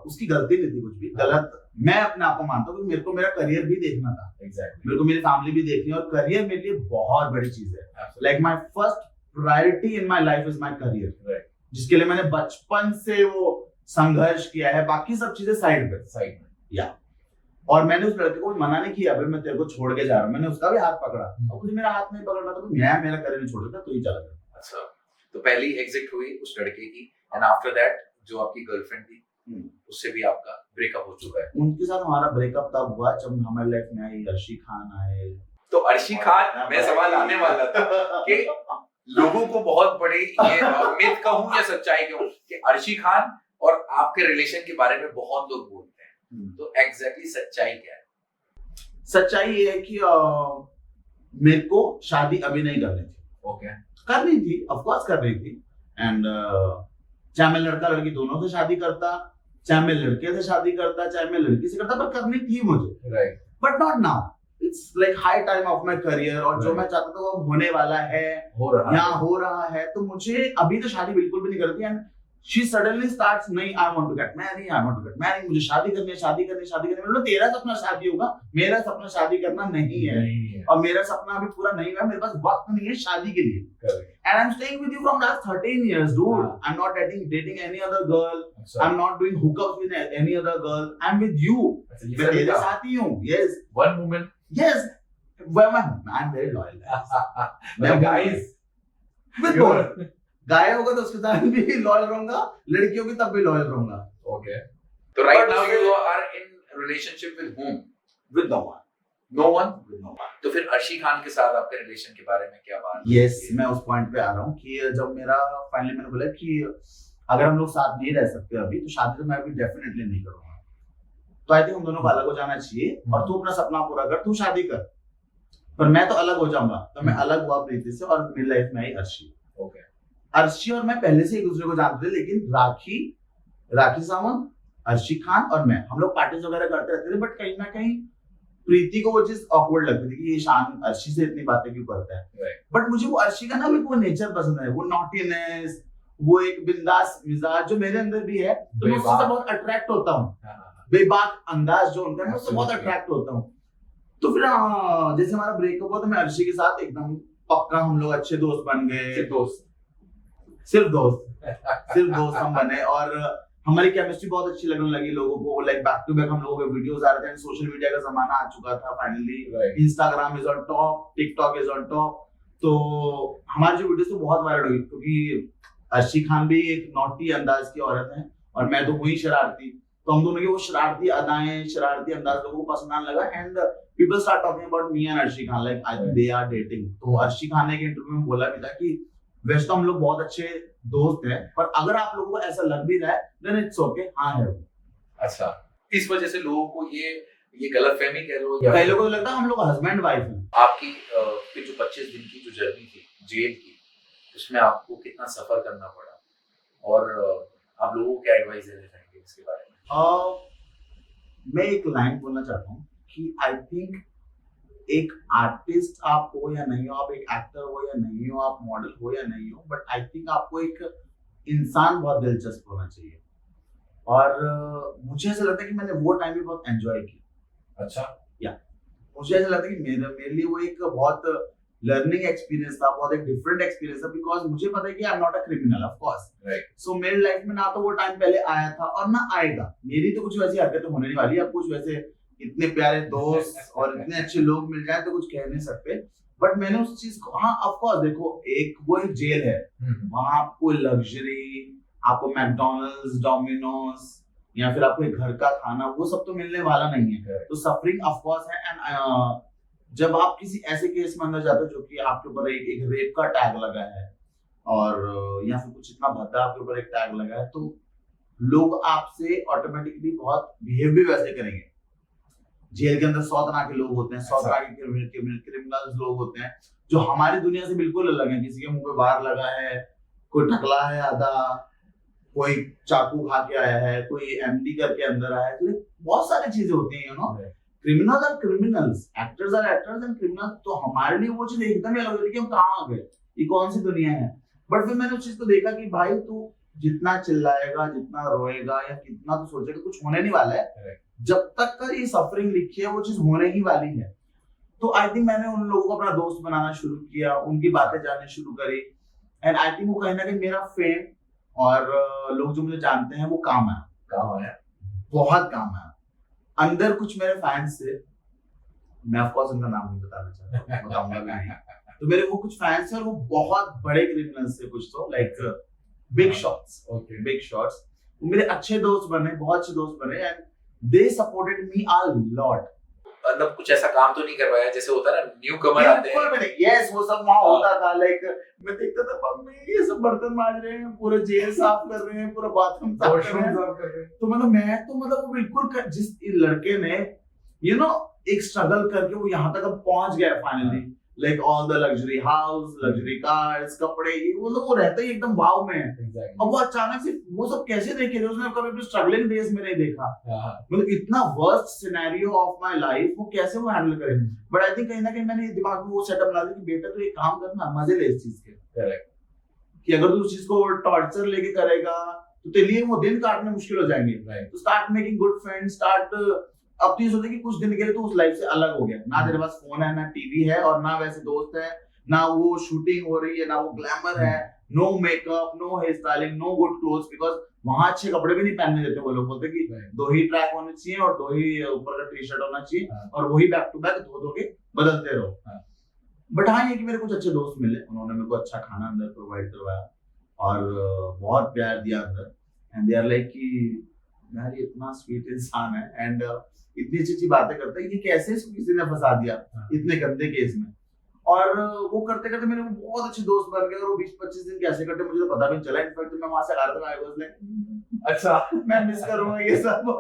उसकी गलती नहीं थी कुछ भी गलत। मैं अपने आप को मानता हूँ कि मेरे को मेरा करियर भी देखना था। Exactly. मेरे को मेरी फैमिली भी देखनी है, और करियर मेरे लिए बहुत बड़ी चीज है। Like my first priority in my life is my career. जिसके लिए मैंने बचपन से वो संघर्ष किया है, बाकी सब चीजें साइड में। या और मैंने उस लड़के को भी मना नहीं किया, अभी मैं तेरे को छोड़ के जा रहा हूँ, मैंने उसका भी हाथ पकड़ा, अब मुझे मेरा हाथ नहीं पकड़ना तो मैं मेरा करियर नहीं छोड़ सकता, तो ही चला गया। अच्छा, तो पहली एग्जिट हुई उस लड़के की, एंड आफ्टर दैट जो आपकी गर्लफ्रेंड थी उससे भी आपका ब्रेकअप हो चुका है। उनके साथ हमारा ब्रेकअप तब हुआ जब हमारे लाइफ में आई अर्शी खान आए। तो अर्शी खान, मैं सवाल आने वाला था कि लोगों को बहुत बड़ी ये मिथ कहूं या सच्चाई कहूं कि अर्शी खान और आपके रिलेशन के बारे में बहुत लोग बोलते हैं, तो एग्जैक्टली सच्चाई क्या है? सच्चाई ये है कि मेरे को शादी अभी नहीं करनी थी। ओके, करनी थी, ऑफ कोर्स करनी थी, एंड चाहे मैं लड़का लड़की दोनों से शादी करता, चाहे मैं लड़के से शादी करता, चाहे मैं लड़की से करता, पर करनी थी मुझे, right, but not now. It's like high time of my career, और जो मैं चाहता था वो होने वाला है, हो रहा है, तो मुझे अभी तो शादी बिल्कुल भी नहीं करती। एंड शी सडनली स्टार्ट्स, नहीं I want to get married, मुझे शादी करनी है। मतलब तेरा सपना शादी होगा, मेरा सपना शादी करना नहीं है, और मेरा सपना अभी पूरा नहीं हुआ, मेरे पास वक्त नहीं है शादी के लिए। And I'm staying with you from last 13 years, dude. I'm not dating any other girl. I'm not doing hookups with any other girl. I'm with you. मैं तेरे साथ ही हूँ. Yes. One woman. Yes. I'm very loyal. Guys. With both. गाय होगा तो उसके साथ भी लॉयल रहूंगा, लड़कियों की तब भी लॉयल रहूंगा। Okay. So right now you are in relationship with whom? With no one. No one? With no one. तो फिर अर्शी खान के साथ आपके रिलेशन के बारे में क्या बात? Yes, मैं उस पॉइंट पे आ रहा हूँ कि जब मेरा फाइनली मैंने बोला कि अगर हम लोग साथ नहीं रह सकते अभी, तो शादी तो मैं अभी डेफिनेटली नहीं करूंगा। तो आई थिंक हम दोनों को अलग हो जाना चाहिए, और तू अपना सपना पूरा कर, तू शादी कर, पर मैं तो अलग हो जाऊंगा। तो मैं अलग हुआ प्रीति से, और मेरी लाइफ में आई अर्शी। Okay. अर्शी और मैं पहले से एक दूसरे को जानते थे, लेकिन राखी सावंत, अर्शी खान और मैं, हम लोग पार्टीज वगैरह करते रहते थे, बट कहीं ना कहीं प्रीति को वो चीज ऑकवर्ड लगती थी कि ये शान अर्शी से इतनी बातें क्यों करता है। बट मुझे वो अर्शी का ना भी वो नेचर पसंद है, वो नॉटीनेस, वो एक बिंदास मिजाज जो मेरे अंदर भी है, तो मैं उससे बहुत अट्रैक्ट होता हूँ। बेबाक अंदाज जो उनका है, मैं उससे बहुत अट्रैक्ट होता हूँ। तो फिर जैसे हमारा ब्रेकअप हुआ, तो मैं अर्शी के साथ एकदम पक्का हम लोग अच्छे दोस्त बन गए। सिर्फ दोस्त हम बने, और हमारी केमिस्ट्री बहुत अच्छी लगने लगी लोगों को। लाइक बैक टू बैक हम लोगों के वीडियोस आ रहे थे, सोशल मीडिया का जमाना आ चुका था finally. Instagram is on top, TikTok is on top, तो हमारी जो वीडियोस तो बहुत वायरल हुई, क्योंकि अर्शी खान भी एक नॉटी अंदाज की औरत है, और मैं तो हुई शरारती, तो हम दोनों की वो शरारती अदाएं, शरारती अंदाज लोगों को पसंद आने लगा। And people start talking about me and Arshi Khan, like I think they are dating. तो अर्शी खान ने एक इंटरव्यू में बोला भी था कि वैसे तो हम लोग बहुत अच्छे दोस्त हैं, पर अगर आप लोगों को ऐसा लग भी रहा है, देन इट्स ओके, हाँ है वो। अच्छा, इस वजह से लोगों को ये गलतफहमी कह लो, कई लोगों को लगता है हम लोग हस्बैंड वाइफ हैं। आपकी जो 25 दिन की जो जर्नी थी जेल की, उसमें आपको कितना सफर करना पड़ा, और आप लोगों को क्या एडवाइस देना चाहेंगे इसके बारे में? मैं एक लाइन बोलना चाहता हूँ कि आई थिंक एक आर्टिस्ट आप हो या नहीं हो, आप एक एक्टर हो या नहीं हो, आप मॉडल हो या नहीं हो, बट आई थिंक आपको एक इंसान बहुत दिलचस्प होना चाहिए। और मुझे ऐसा लगता है कि मैंने वो टाइम भी बहुत एंजॉय किया। अच्छा, या मुझे ऐसा लगता है कि मेरे लिए वो एक बहुत लर्निंग एक्सपीरियंस था, बहुत एक डिफरेंट एक्सपीरियंस था, बिकॉज मुझे पता है कि I am not a criminal, of course, right. So मेरी लाइफ में ना तो वो टाइम पहले आया था और ना आएगा। मेरी तो कुछ वैसी हरकतें होने नहीं वाली, अब कुछ वैसे इतने प्यारे दोस्त और इतने अच्छे लोग मिल जाए तो कुछ कह नहीं सकते। बट मैंने उस चीज को, हाँ ऑफ कोर्स, देखो वो एक जेल है, वहां आपको लग्जरी, आपको मैकडॉनल्ड्स, डोमिनोज, या फिर आपको एक घर का खाना, वो सब तो मिलने वाला नहीं है। तो सफरिंग ऑफ कोर्स है। एंड जब आप किसी ऐसे केस में अंदर जाते हो जो कि आपके ऊपर एक रेप का टैग लगा है, और या फिर कुछ इतना भद्दा आपके ऊपर एक टैग लगा है, तो लोग आपसे ऑटोमेटिकली बहुत बिहेव भी वैसे करेंगे। जेल के अंदर 100 तरह के लोग होते हैं, 100 तरह के क्रिमिनल्स लोग होते हैं जो हमारी दुनिया से बिल्कुल अलग है। किसी के मुंह पे वार लगा है, कोई टकला है आधा, कोई चाकू खा के आया है, कोई एमडी करके अंदर आया है, तो बहुत सारी चीजें होती हैं, you know. Criminals are criminals, actors are actors and criminals. तो हमारे लिए वो चीज एकदम ही अलग होती है कि हम कहाँ आ गए, ये कौन सी दुनिया है। बट फिर मैंने उस चीज को देखा कि भाई तू जितना चिल्लाएगा, जितना रोएगा, या कितना तू सोचेगा, कुछ होने नहीं वाला है। जब तक का ये सफरिंग लिखी है वो चीज होने ही वाली है। तो आई थिंक मैंने उन लोगों को अपना दोस्त बनाना शुरू किया, उनकी बातें जाननी शुरू करी, एंड आई थिंक वो कहीं ना कहीं मेरा फेम और लोग जो मुझे जानते हैं वो काम है, बहुत काम है। अंदर कुछ मेरे फैंस थे, मैं ऑफ कोर्स उनका नाम नहीं बताना चाहता, बताऊंगा भी नहीं। तो मेरे वो कुछ फैंस हैं और वो बहुत बड़े क्रिमिनल्स थे कुछ, तो like big shots, big shots. मेरे अच्छे दोस्त बने, बहुत अच्छे दोस्त बने and they supported me a lot. मतलब कुछ ऐसा काम तो नहीं करवाया जैसे होता है ना न्यू कमर आते हैं। यस, वो सब वहाँ होता था। लाइक मैं देखता था मम्मी ये सब बर्तन मांज रहे हैं, पूरा जेल साफ कर रहे हैं, पूरा बाथरूम साफ कर रहे हैं। तो मतलब वो बिल्कुल जिस लड़के ने एक स्ट्रगल करके वो यहाँ तक अब पहुंच गया finally, like all the luxury house, luxury cars, कपड़े, वो रहता ही एकदम वाव में है। अब वो अचानक से वो सब कैसे देखे थे, उसने कभी अपने स्ट्रगलिंग डेज में नहीं देखा। मतलब इतना worst scenario of my life वो कैसे वो हैंडल करे। बट आई थिंक कहीं ना कहीं मैंने दिमाग में वो सेटअप ला दिया कि बेटा तू एक काम करना, मजे ले इस चीज के। करेक्ट, कि अगर तू उस चीज को टॉर्चर लेके करेगा तो तेरे लिए वो दिन काटने मुश्किल हो जाएंगे। तो start making good friends, start अब तो ये सोचे कि कुछ दिन के लिए तो उस लाइफ से अलग हो गया, ना तेरे पास फोन है, ना टीवी है, और ना वैसे दोस्त है, ना वो शूटिंग हो रही है, ना वो ग्लैमर है, no makeup, no hair styling, no good clothes, because वहां अच्छे कपड़े भी नहीं पहनने देते। वो लोग बोलते कि 2 ही ट्रैक होने चाहिए और 2 ही ऊपर का टी शर्ट होना चाहिए, और वही बैक टू बैक धो के बदलते रहो। बट हाँ, ये कि मेरे कुछ अच्छे दोस्त मिले, उन्होंने मेरे को अच्छा खाना अंदर प्रोवाइड करवाया और बहुत प्यार दिया अंदर। एंड दे आर लाइक कि यार ये इतना स्वीट इंसान है एंड इतनी अच्छी बातें करता है, ये कैसे इसको किसी ने फंसा दिया इतने गंदे केस में। और वो करते करते मेरे को बहुत अच्छे दोस्त बन गए, और वो 20-25 दिन कैसे कटे मुझे तो पता भी नहीं चला। इनफैक्ट मैं वहां से आ रहा था, आई वाज लाइक अच्छा मैं मिस करूंगा ये सब।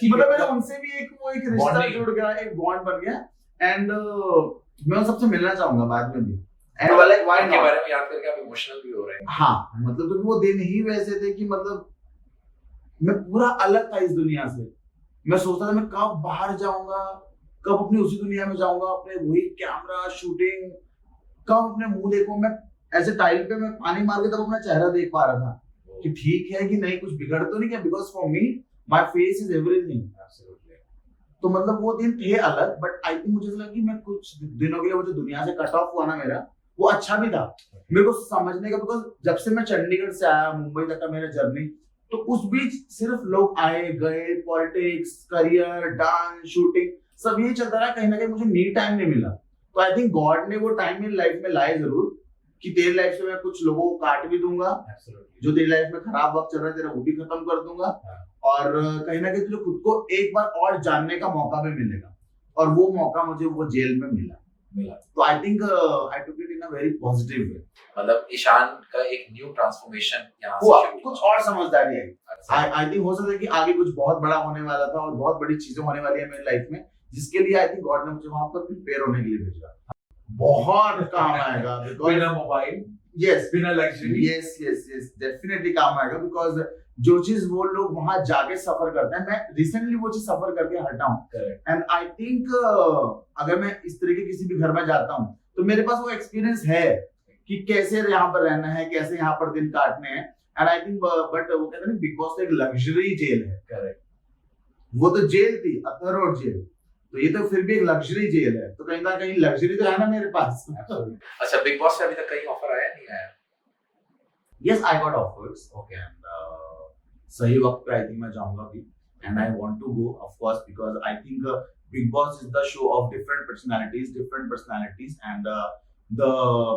मतलब मेरा उनसे भी एक रिश्ता जुड़ गया, एक बॉन्ड बन गया एंड मैं उन सबसे मिलना चाहूंगा बाद में भी। एंड लाइक व्हाई के बारे में याद करके आप इमोशनल भी हो रहे हैं। हाँ, मतलब क्योंकि वो दिन ही वैसे थे कि मतलब मैं पूरा अलग था इस दुनिया से। मैं सोचता था मैं कब बाहर जाऊंगा, कब अपनी उसी दुनिया में जाऊंगा, अपने वही कैमरा शूटिंग, कब अपने मुंह देखूं। मैं ऐसे टाइल पे मैं पानी मार के तब अपना चेहरा देख पा रहा था कि ठीक है कि नहीं, कुछ बिगड़ तो नहीं गया, because for me my face is everything. तो मतलब वो दिन थे अलग, बट आई थिंक मुझे लगा कि मैं कुछ दिनों के लिए वो जो दुनिया से कट ऑफ हुआ ना मेरा, वो अच्छा भी था मेरे को समझने का। बिकॉज जब से मैं चंडीगढ़ से आया मुंबई तक का मेरा जर्नी, तो उस बीच सिर्फ लोग आए गए, पॉलिटिक्स, करियर, डांस, शूटिंग, सब यही चलता रहा। कहीं ना कहीं मुझे मी टाइम नहीं मिला। तो आई थिंक गॉड ने वो टाइम मेरी लाइफ में लाए जरूर, कि तेरी लाइफ से मैं कुछ लोगों को काट भी दूंगा, जो तेरी लाइफ में खराब वक्त चल रहा है तेरा वो भी खत्म कर दूंगा, और कहीं ना कहीं तुझे खुद को एक बार और जानने का मौका भी मिलेगा। और वो मौका मुझे वो जेल में मिला। तो I think I took it in a very positive way. मतलब ईशान का एक न्यू ट्रांसफॉर्मेशन यहाँ से कुछ और समझदारी आई। आई थिंक हो सकता है कि आगे कुछ बहुत बड़ा होने वाला था और बहुत बड़ी चीजें होने वाली है मेरी लाइफ में, जिसके लिए आई थिंक गॉड ने मुझे वहां पर प्रिपेयर होने के लिए भेजा। बहुत काम आएगा, बिना मोबाइल, यस, बिना luxury, yes yes yes, definitely काम आएगा। बिकॉज जो चीज वो लोग वहां जाके सफर करते हैं, मैं रिसेंटली वो चीज सफर करके हटा हूँ। एंड आई थिंक अगर मैं इस तरह के किसी भी घर में जाता हूँ तो मेरे पास वो एक्सपीरियंस है कि कैसे यहाँ पर रहना है, कैसे यहाँ पर दिन काटने हैं। एंड आई थिंक बट वो कहते हैं बिग बॉस तो एक लग्जरी जेल है। करेक्ट, वो तो जेल थी, अथरोड जेल, तो ये तो फिर भी एक लग्जरी जेल है। तो कहीं ना कहीं लग्जरी तो है ना मेरे पास। अच्छा, बिग बॉस से अभी तक कहीं ऑफर आया नहीं आया? Yes, I got offers. Okay, सही वक्त पे आई थिंक मैं जाऊंगा भी, and I want to go of course, because I think Bigg Boss is the show of different personalities and the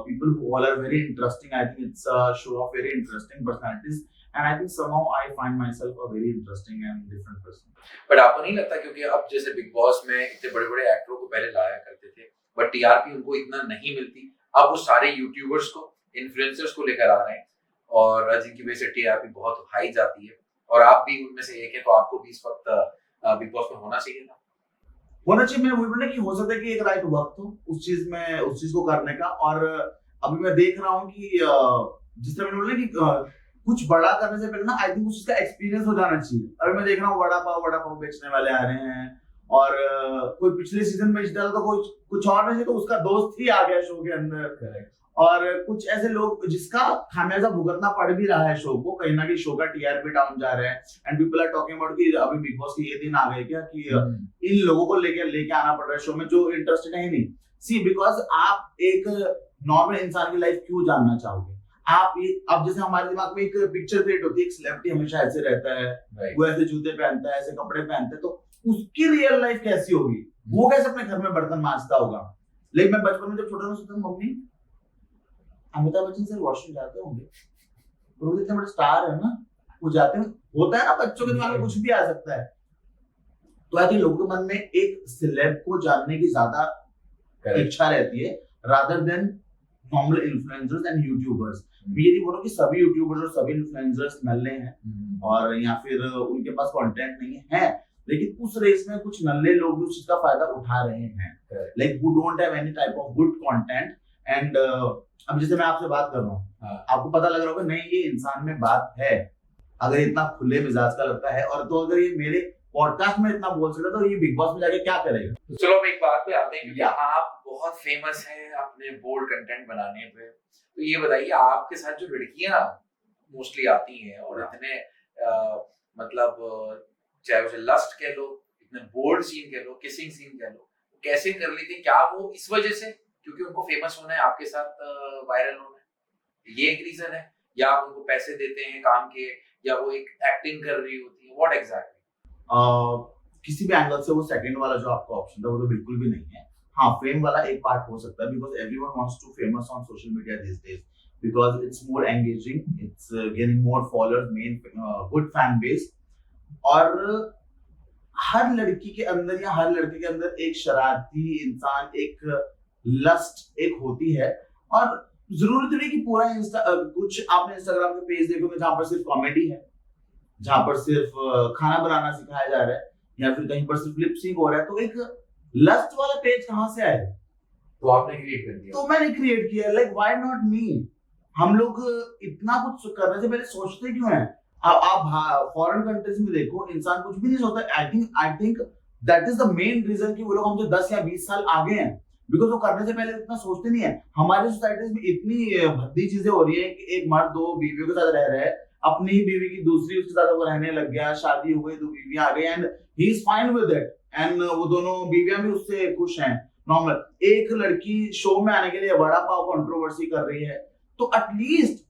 people who all are very interesting. I think it's a show of very interesting personalities, and I think somehow I find myself a very interesting and different person. But आपको नहीं लगता, क्योंकि अब जैसे बिग बॉस में इतने बड़े-बड़े एक्टरों को पहले लाया करते थे, बट टीआरपी उनको इतना नहीं मिलती, अब वो सारे यूट्यूबर्स को, इन्फ्लुएंसर्स को लेकर आ रहे हैं, और जिनकी वजह से टीआरपी बहुत हाई जाती है, और आप भी उनमें से एक है, तो आपको भी इस वक्त बिग बॉस में होना चाहिए था। होना चाहिए। मैं वही बोलना कि हो सकता है कि एक राइट वक्त हो उस चीज को करने का। और अभी मैं देख रहा हूँ कि जिस तरह मैंने बोला कि कुछ बड़ा करने से पहले ना आई थिंक उसका एक्सपीरियंस हो जाना चाहिए। अभी मैं देख रहा हूँ वड़ा पाव बेचने वाले आ रहे हैं, और कोई पिछले सीजन में जीता तो कोई कुछ और नहीं, तो उसका दोस्त ही आ गया शो के अंदर। और कुछ ऐसे लोग जिसका खामियाजा भुगतना पड़ भी रहा है शो को, कहीं ना कहीं शो का टीआरपी डाउन जा रहा है, and people are talking about कि अभी बिग बॉस के ये दिन आ गए क्या कि इन लोगों को लेके आना पड़ रहा है शो में जो इंटरेस्टेड है ही नहीं। सी, बिकॉज आप एक नॉर्मल इंसान की लाइफ क्यों जानना चाहोगे? आप ये, अब जैसे हमारे दिमाग में एक पिक्चर क्रिएट होती है, एक सेलिब्रिटी हमेशा ऐसे रहता है, Right. वो ऐसे जूते पहनता है, ऐसे कपड़े पहनता है, तो उसकी रियल लाइफ कैसी होगी, वो कैसे अपने घर में बर्तन मांजता होगा। लेकिन मैं बचपन में जब छोटा था सोचता था, mummy Amitabh Bachchan sir washroom जाते होंगे, वो इतने बड़े स्टार है ना, वो जाते हैं, होता है ना, बच्चों के दिमाग में कुछ भी आ सकता है। तो आई थिंक लोगों के मन में एक सेलेब को जानने की ज्यादा इच्छा रहती है rather than normal influencers and YouTubers. मैं ये नहीं बोल रहा कि सभी यूट्यूबर्स और सभी इन्फ्लुएंसर्स नल्ले हैं और या फिर उनके पास कंटेंट नहीं है, लेकिन उस रेस में कुछ नल्ले लोग भी उस चीज का फायदा उठा रहे हैं, like who don't have any type of good content. And अब जैसे मैं आपसे बात कर रहा हूँ, आपको पता लग रहा होगा नहीं ये इंसान में बात है, अगर इतना खुले मिजाज का लगता है, और तो अगर ये मेरे पॉडकास्ट में इतना बोल सकता तो ये बिग बॉस में जाके क्या करेगा। तो चलो हम एक बात पे आते हैं, क्योंकि आप बहुत फेमस हैं अपने बोल्ड कंटेंट बनाने पे। तो ये बताइए, आपके साथ जो लड़कियां मोस्टली आती हैं और इतने मतलब चाहे उसे लस्ट कह लो, इतने बोल्ड सीन कह लो, किसिंग सीन कह लो, कैसे कर लेती हैं? क्या वो इस वजह से क्योंकि उनको फेमस होना है, आपके साथ वायरल होना है, ये एक रीजन है, या आप उनको पैसे देते हैं काम के, या वो एक एक्टिंग कर रही होती है, व्हाट एग्जैक्टली? किसी भी एंगल से वो सेकंड वाला जो आपका ऑप्शन था वो तो बिल्कुल भी नहीं है। हाँ, फेम वाला एक पार्ट हो सकता है, because everyone wants to famous on social media this days, because it's more engaging, it's gaining more followers, main good fan base. और हर लड़की के अंदर या हर लड़के के अंदर एक शरारती इंसान, एक लस्ट एक होती है, और जरूरत नहीं कि पूरा कुछ आपने इंस्टाग्राम के पेज देखोगे जहां पर सिर्फ कॉमेडी है, जहां पर सिर्फ खाना बनाना सिखाया जा रहा है, या फिर कहीं पर सिर्फ लिप सिंक हो रहा है, तो एक लस्ट वाला पेज कहां से आया? तो आपने क्रिएट कर दिया। तो मैंने क्रिएट किया, लाइक व्हाई नॉट मी। हम लोग इतना कुछ करने से पहले सोचते क्यों हैं? आप फॉरेन कंट्रीज में देखो, इंसान कुछ भी नहीं सोचता। I think that is the main reason कि वो लोग हमसे 10 या 20 साल आगे हैं, बिकॉज वो करने से पहले इतना सोचते नहीं है। हमारी सोसाइटीज में इतनी भद्दी चीजें हो रही है कि एक मर्द 2 बीवियों के साथ रह रहा है, अपनी ही बीवी की दूसरी उसके साथ वो रहने लग गया, शादी हो गई, 2 बीवियां आ गई, and he is fine with it, and वो दोनों बीवियां भी उससे खुश हैं, नॉर्मल। एक लड़की शो में आने के लिए वड़ा पाव कंट्रोवर्सी कर रही है, तो एटलीस्ट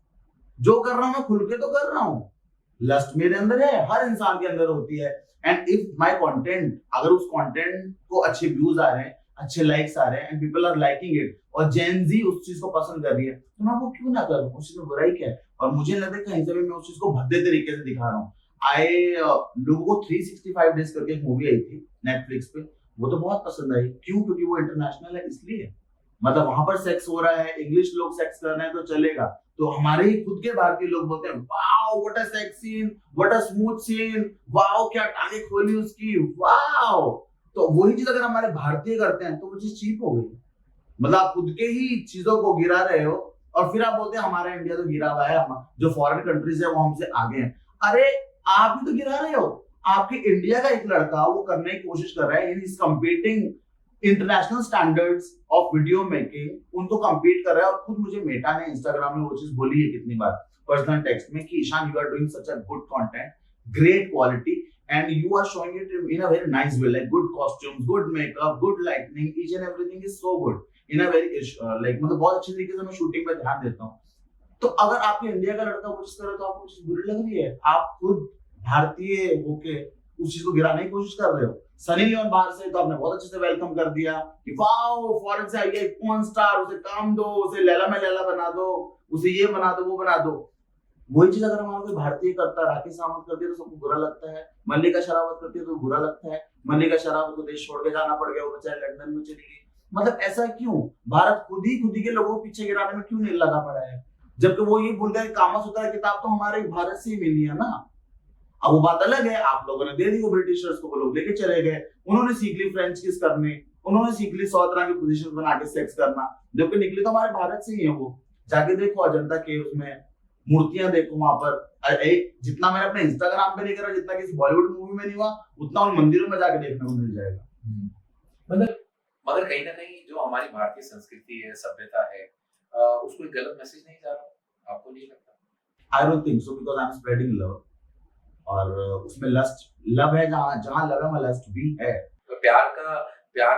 जो कर रहा हूं मैं खुल के तो कर रहा हूं। लस्ट मेरे अंदर है, हर इंसान के अंदर होती है, एंड इफ माय कंटेंट, अगर उस कंटेंट को अच्छे व्यूज आ रहे हैं, अच्छे लाइक्स आ रहे हैं, and people are liking it, और जेन जी उस चीज को पसंद कर रही है, तो मैं वो क्यों ना करूं, उसमें बुराई क्या है? और मुझे लगता है कहीं से भी मैं उस चीज को भद्दे तरीके से दिखा रहा हूँ। लोगों को 365 डेज करके एक मूवी आई थी नेटफ्लिक्स पे, वो तो बहुत पसंद आई। क्यों? क्योंकि वो इंटरनेशनल है, इसलिए। मतलब वहां पर सेक्स हो रहा है, इंग्लिश लोग सेक्स कर रहे हैं तो चलेगा, तो हमारे ही खुद के भारतीय लोग बोलते हैं wow what a sex scene, what a smooth scene, wow क्या टांगे खोली उसकी, वाओ। तो वही चीज अगर हमारे भारतीय करते हैं तो वो चीज चीप हो गई। मतलब आप खुद के ही चीजों को गिरा रहे हो, और फिर आप बोलते हैं हमारा इंडिया तो गिरा हुआ है, जो फॉरेन कंट्रीज है वो हमसे आगे हैं। अरे आप भी तो गिरा रहे हो। आपके इंडिया का एक लड़का वो करने की कोशिश कर रहा है, is competing international standards of video making, उनको कंपीट कर रहा है। और खुद मुझे मेटा ने इंस्टाग्राम में वो चीज बोली है कितनी बार पर्सनल टेक्स्ट में कि Ishaan, you are doing such a good content, great quality, and you are showing it in a very nice way, like good costumes, good makeup, good lighting, each and everything is so good in a very like मतलब बहुत अच्छे तरीके से मैं शूटिंग पे ध्यान देता हूँ। तो अगर आपके इंडिया का लड़का कोशिश कर रहा है तो आपको चीज बुरी लग रही है? आप खुद भारतीय होके उस चीज को गिराने की कोशिश कर रहे हो। सनी लियोन बाहर से तो आपने बहुत अच्छे से वेलकम कर दिया कि वाओ फॉरेन से आई है कौन स्टार, उसे काम दो, उसे लैला में लैला बना दो, उसे ये बना दो, वो बना दो। वही चीज अगर हमारा कोई भारतीय करता, राकेश सावंत करती है तो सबको बुरा लगता है, मल्लिका शेरावत करती है तो बुरा लगता है। मल्लिका शेरावत को देश छोड़ के जाना पड़ गया, वो बेचारे लंदन में चली गई। मतलब ऐसा क्यों? भारत खुद ही के लोगों को पीछे गिराने में क्यों नहीं लगा पड़ा है? जबकि वो ये भूल गए कामासूत्रा किताब तो हमारे भारत से ही मिली है ना। अब वो बात अलग है, आप लोगों ने दे दी वो ब्रिटिशर्स को, वो लोग लेके चले गए, उन्होंने सीख ली फ्रेंच किस करने, उन्होंने सीख ली 100 तरह की पोजीशन बना के सेक्स करना, जबकि निकली तो हमारे भारत से ही है। वो जाके देखो अजंता केव्स में, मूर्तियां देखो वहां पर। जितना मैंने अपने इंस्टाग्राम पे नहीं करा, जितना किसी बॉलीवुड मूवी में नहीं हुआ, उतना उन मंदिरों में जाके देखने को मिल जाएगा। मतलब मगर कहीं ना कहीं जो हमारी भारतीय संस्कृति है, सभ्यता है, उसको एक गलत मैसेज नहीं जा रहा, आपको नहीं लगता? I don't think so, because I am spreading love, और उसमें लव है, जहां लव है वहां लस्ट भी है। तो प्यार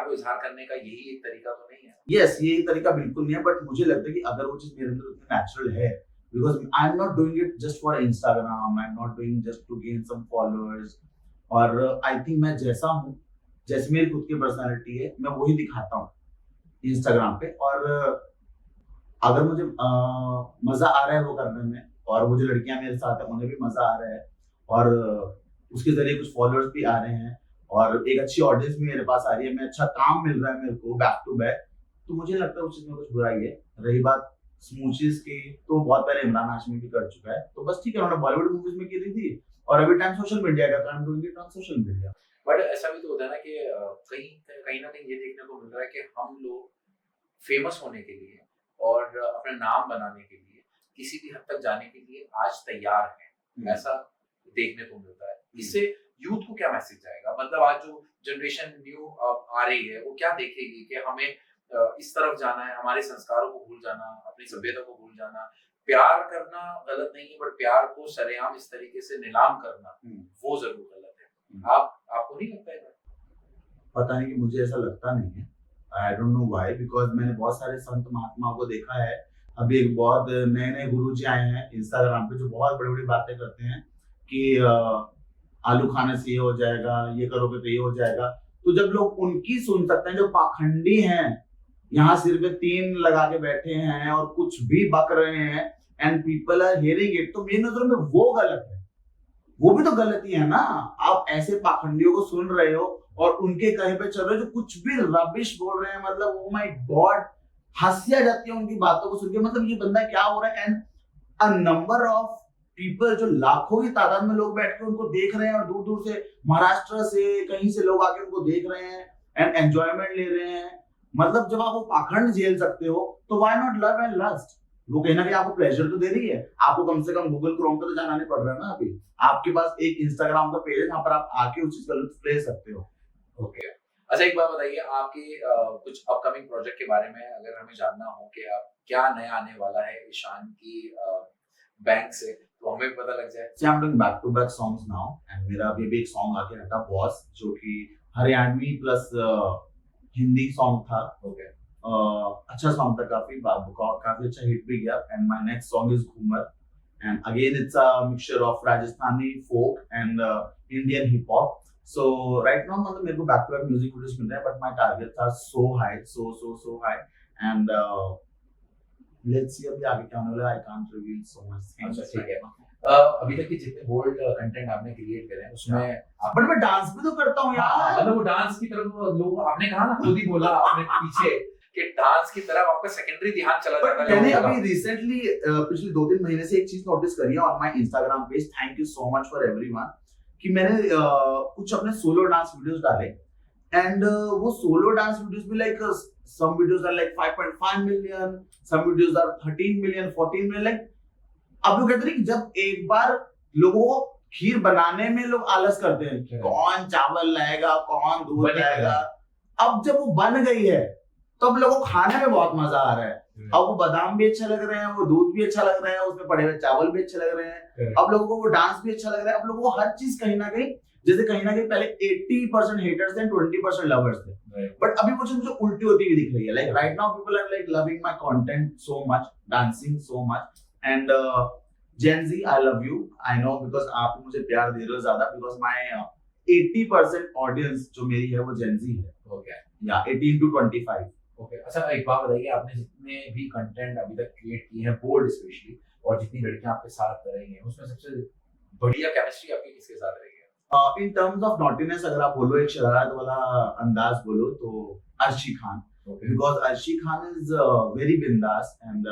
को इजहार करने का यही एक तरीका तो नहीं है? यस, ये तरीका बिल्कुल नहीं है, बट मुझे लगता है कि अगर वो चीज मेरे अंदर उतनी नेचुरल है, because I'm not doing it just for Instagram, I'm not doing just to gain some followers, और आई थिंक मैं जैसा हूँ, जैसे मेरी खुद की पर्सनालिटी है, मैं वही दिखाता हूँ इंस्टाग्राम पे। और अगर मुझे मजा आ रहा है वो करने में, और वो जो लड़कियां मेरे साथ है उन्हें भी मजा आ रहा है, और उसके जरिए कुछ फॉलोअर्स भी आ रहे हैं, और एक अच्छी ऑडियंस भी मेरे पास आ रही है, मैं अच्छा काम मिल रहा है मेरे को बैक टू बैक, तो मुझे लगता है उस चीज में कुछ बुराई है। रही बात स्मूचेस की, तो बहुत पहले इमरान हाशमी भी कर चुका है, तो बस ठीक है, उन्होंने बॉलीवुड मूवीज में की रही थी, और अभी टाइम सोशल मीडिया का, तो आई am doing it on social media. But ऐसा भी तो होता है ना कि कहीं कहीं ना कहीं ये देखने को मिल रहा है कि हम लोग फेमस होने के लिए और अपना नाम बनाने के लिए किसी भी हद तक जाने के लिए आज तैयार हैं, ऐसा देखने को मिलता है। इससे यूथ को क्या मैसेज जाएगा? मतलब आज जो जनरेशन न्यू आ रही है वो क्या देखेगी कि हमें इस तरफ जाना है, हमारे संस्कारों को भूल जाना, अपनी सभ्यता को भूल जाना। प्यार करना गलत नहीं है, बट प्यार को सरेआम इस तरीके से नीलाम करना वो जरूर गलत है। आपको नहीं लगता है? पता नहीं कि मुझे ऐसा लगता नहीं है, I don't know why, because मैंने बहुत सारे संत महात्माओं को देखा है। अभी एक बहुत नए नए गुरु जी आए हैं इंस्टाग्राम पे जो बहुत बड़ी बड़ी बातें करते हैं कि आलू खाने से ये हो जाएगा, ये करोगे तो ये हो जाएगा। तो जब लोग उनकी सुन सकते हैं, जो पाखंडी हैं, यहाँ सिर पे 3 लगा के बैठे हैं और कुछ भी बक रहे हैं, and people are hearing it, तो मेरी नजर में वो गलत है। वो भी तो गलती है ना, आप ऐसे पाखंडियों को सुन रहे हो और उनके कहीं पे चल रहे हो जो कुछ भी रबिश बोल रहे हैं, मतलब ओ माय गॉड, हंसी आ जाती है उनकी बातों को सुन के। मतलब ये बंदा क्या हो रहा है, and a number of people, जो लाखों की तादाद में लोग बैठ के उनको देख रहे हैं, और दूर दूर से महाराष्ट्र से कहीं से लोग आके उनको देख रहे हैं एंड एंजॉयमेंट ले रहे हैं। मतलब जब आप वो पाखंड झेल सकते हो, तो why not love and lust? वो कहीं ना कहीं आपको प्लेजर तो दे रही है, आपको कम से कम गूगल क्रोम पे तो जाना नहीं पड़ रहा है ना। अभी आपके पास एक इंस्टाग्राम का पेज है जहाँ पर आप आके उस चीज का लुत्फ ले सकते हो। ओके, अच्छा एक बात बताइए, आपके कुछ अपकमिंग प्रोजेक्ट के बारे में अगर हमें जानना हो कि आप क्या नया आने वाला है ईशान की बैंक से, तो हमें पता लग जाए। I am doing back to back songs now, and मेरा अभी भी एक सॉन्ग आके हटा बॉस, जो कि हरियाणवी प्लस हिंदी सॉन्ग था। ओके, अच्छा सॉन्ग था, काफी अच्छा हिट भी गया। And my next song is Ghoomar, and again it's a mixture of Rajasthani folk and Indian hip hop. So right now मतलब मेरे को back to back music videos मिल रहे हैं, but my targets are so high, so high, and let's see अभी आगे क्या होने वाला है। I can't reveal so much. अच्छा ठीक है। अभी तक के जितने बोल्ड कंटेंट आपने क्रिएट करे हैं उसमें बट मैं डांस भी तो करता हूँ यार। मतलब वो डांस की तरफ लोग, आपने कहा ना, खुद ही बोला आपने पीछे कि डांस की तरफ आपका सेकेंडरी ध्यान चला जाता है। मैंने अभी रिसेंटली पिछले 2-3 महीने से एक चीज नोटिस करी है on my Instagram page, thank you so much for everyone, कि मैंने कुछ अपने सोलो डांस वीडियोस डाले, एंड वो सोलो डांस वीडियोस भी like some videos are like 5.5 million, some videos are 13 million, 14 million, like अब लोग कहते हैं कि जब एक बार लोगों को खीर बनाने में लोग आलस करते हैं, कौन चावल लाएगा, कौन दूध लाएगा, अब जब वो बन गई है तो अब लोगों को खाने में बहुत मजा आ रहा है। अब वो बादाम भी अच्छा लग रहे हैं, वो दूध भी अच्छा लग रहा है, उसमें पड़े हुए चावल भी अच्छे लग रहे हैं, अब लोगों को वो डांस भी अच्छा लग रहा है, अब लोगों को हर चीज कहीं ना कहीं, जैसे कहीं ना कहीं पहले 80% हेटर्स थे, 20% लवर्स थे, बट अभी मुझे उल्टी होती हुई दिख रही है। Like right now people are like loving my content so much, dancing so much, and Gen Z I love you, I know, because आप मुझे प्यार दे रहे हो ज्यादा, बिकॉज माय 80% ऑडियंस जो मेरी है वो जेन जी है। ओके, या 18 to 25। ओके, अच्छा एक बात बताइए, आपने जितने भी कंटेंट अभी तक क्रिएट किए हैं, बोल्ड स्पेशली, और जितनी लड़कियां आपके साथ रही हैं, उसमें सबसे बढ़िया केमिस्ट्री आपकी किसके साथ रही है? इन टर्म्स ऑफ नॉटीनेस अगर आप बोलो, एक शरारत वाला अंदाज बोलो, तो Arshi Khan, because Arshi Khan is very बिंदास, एंड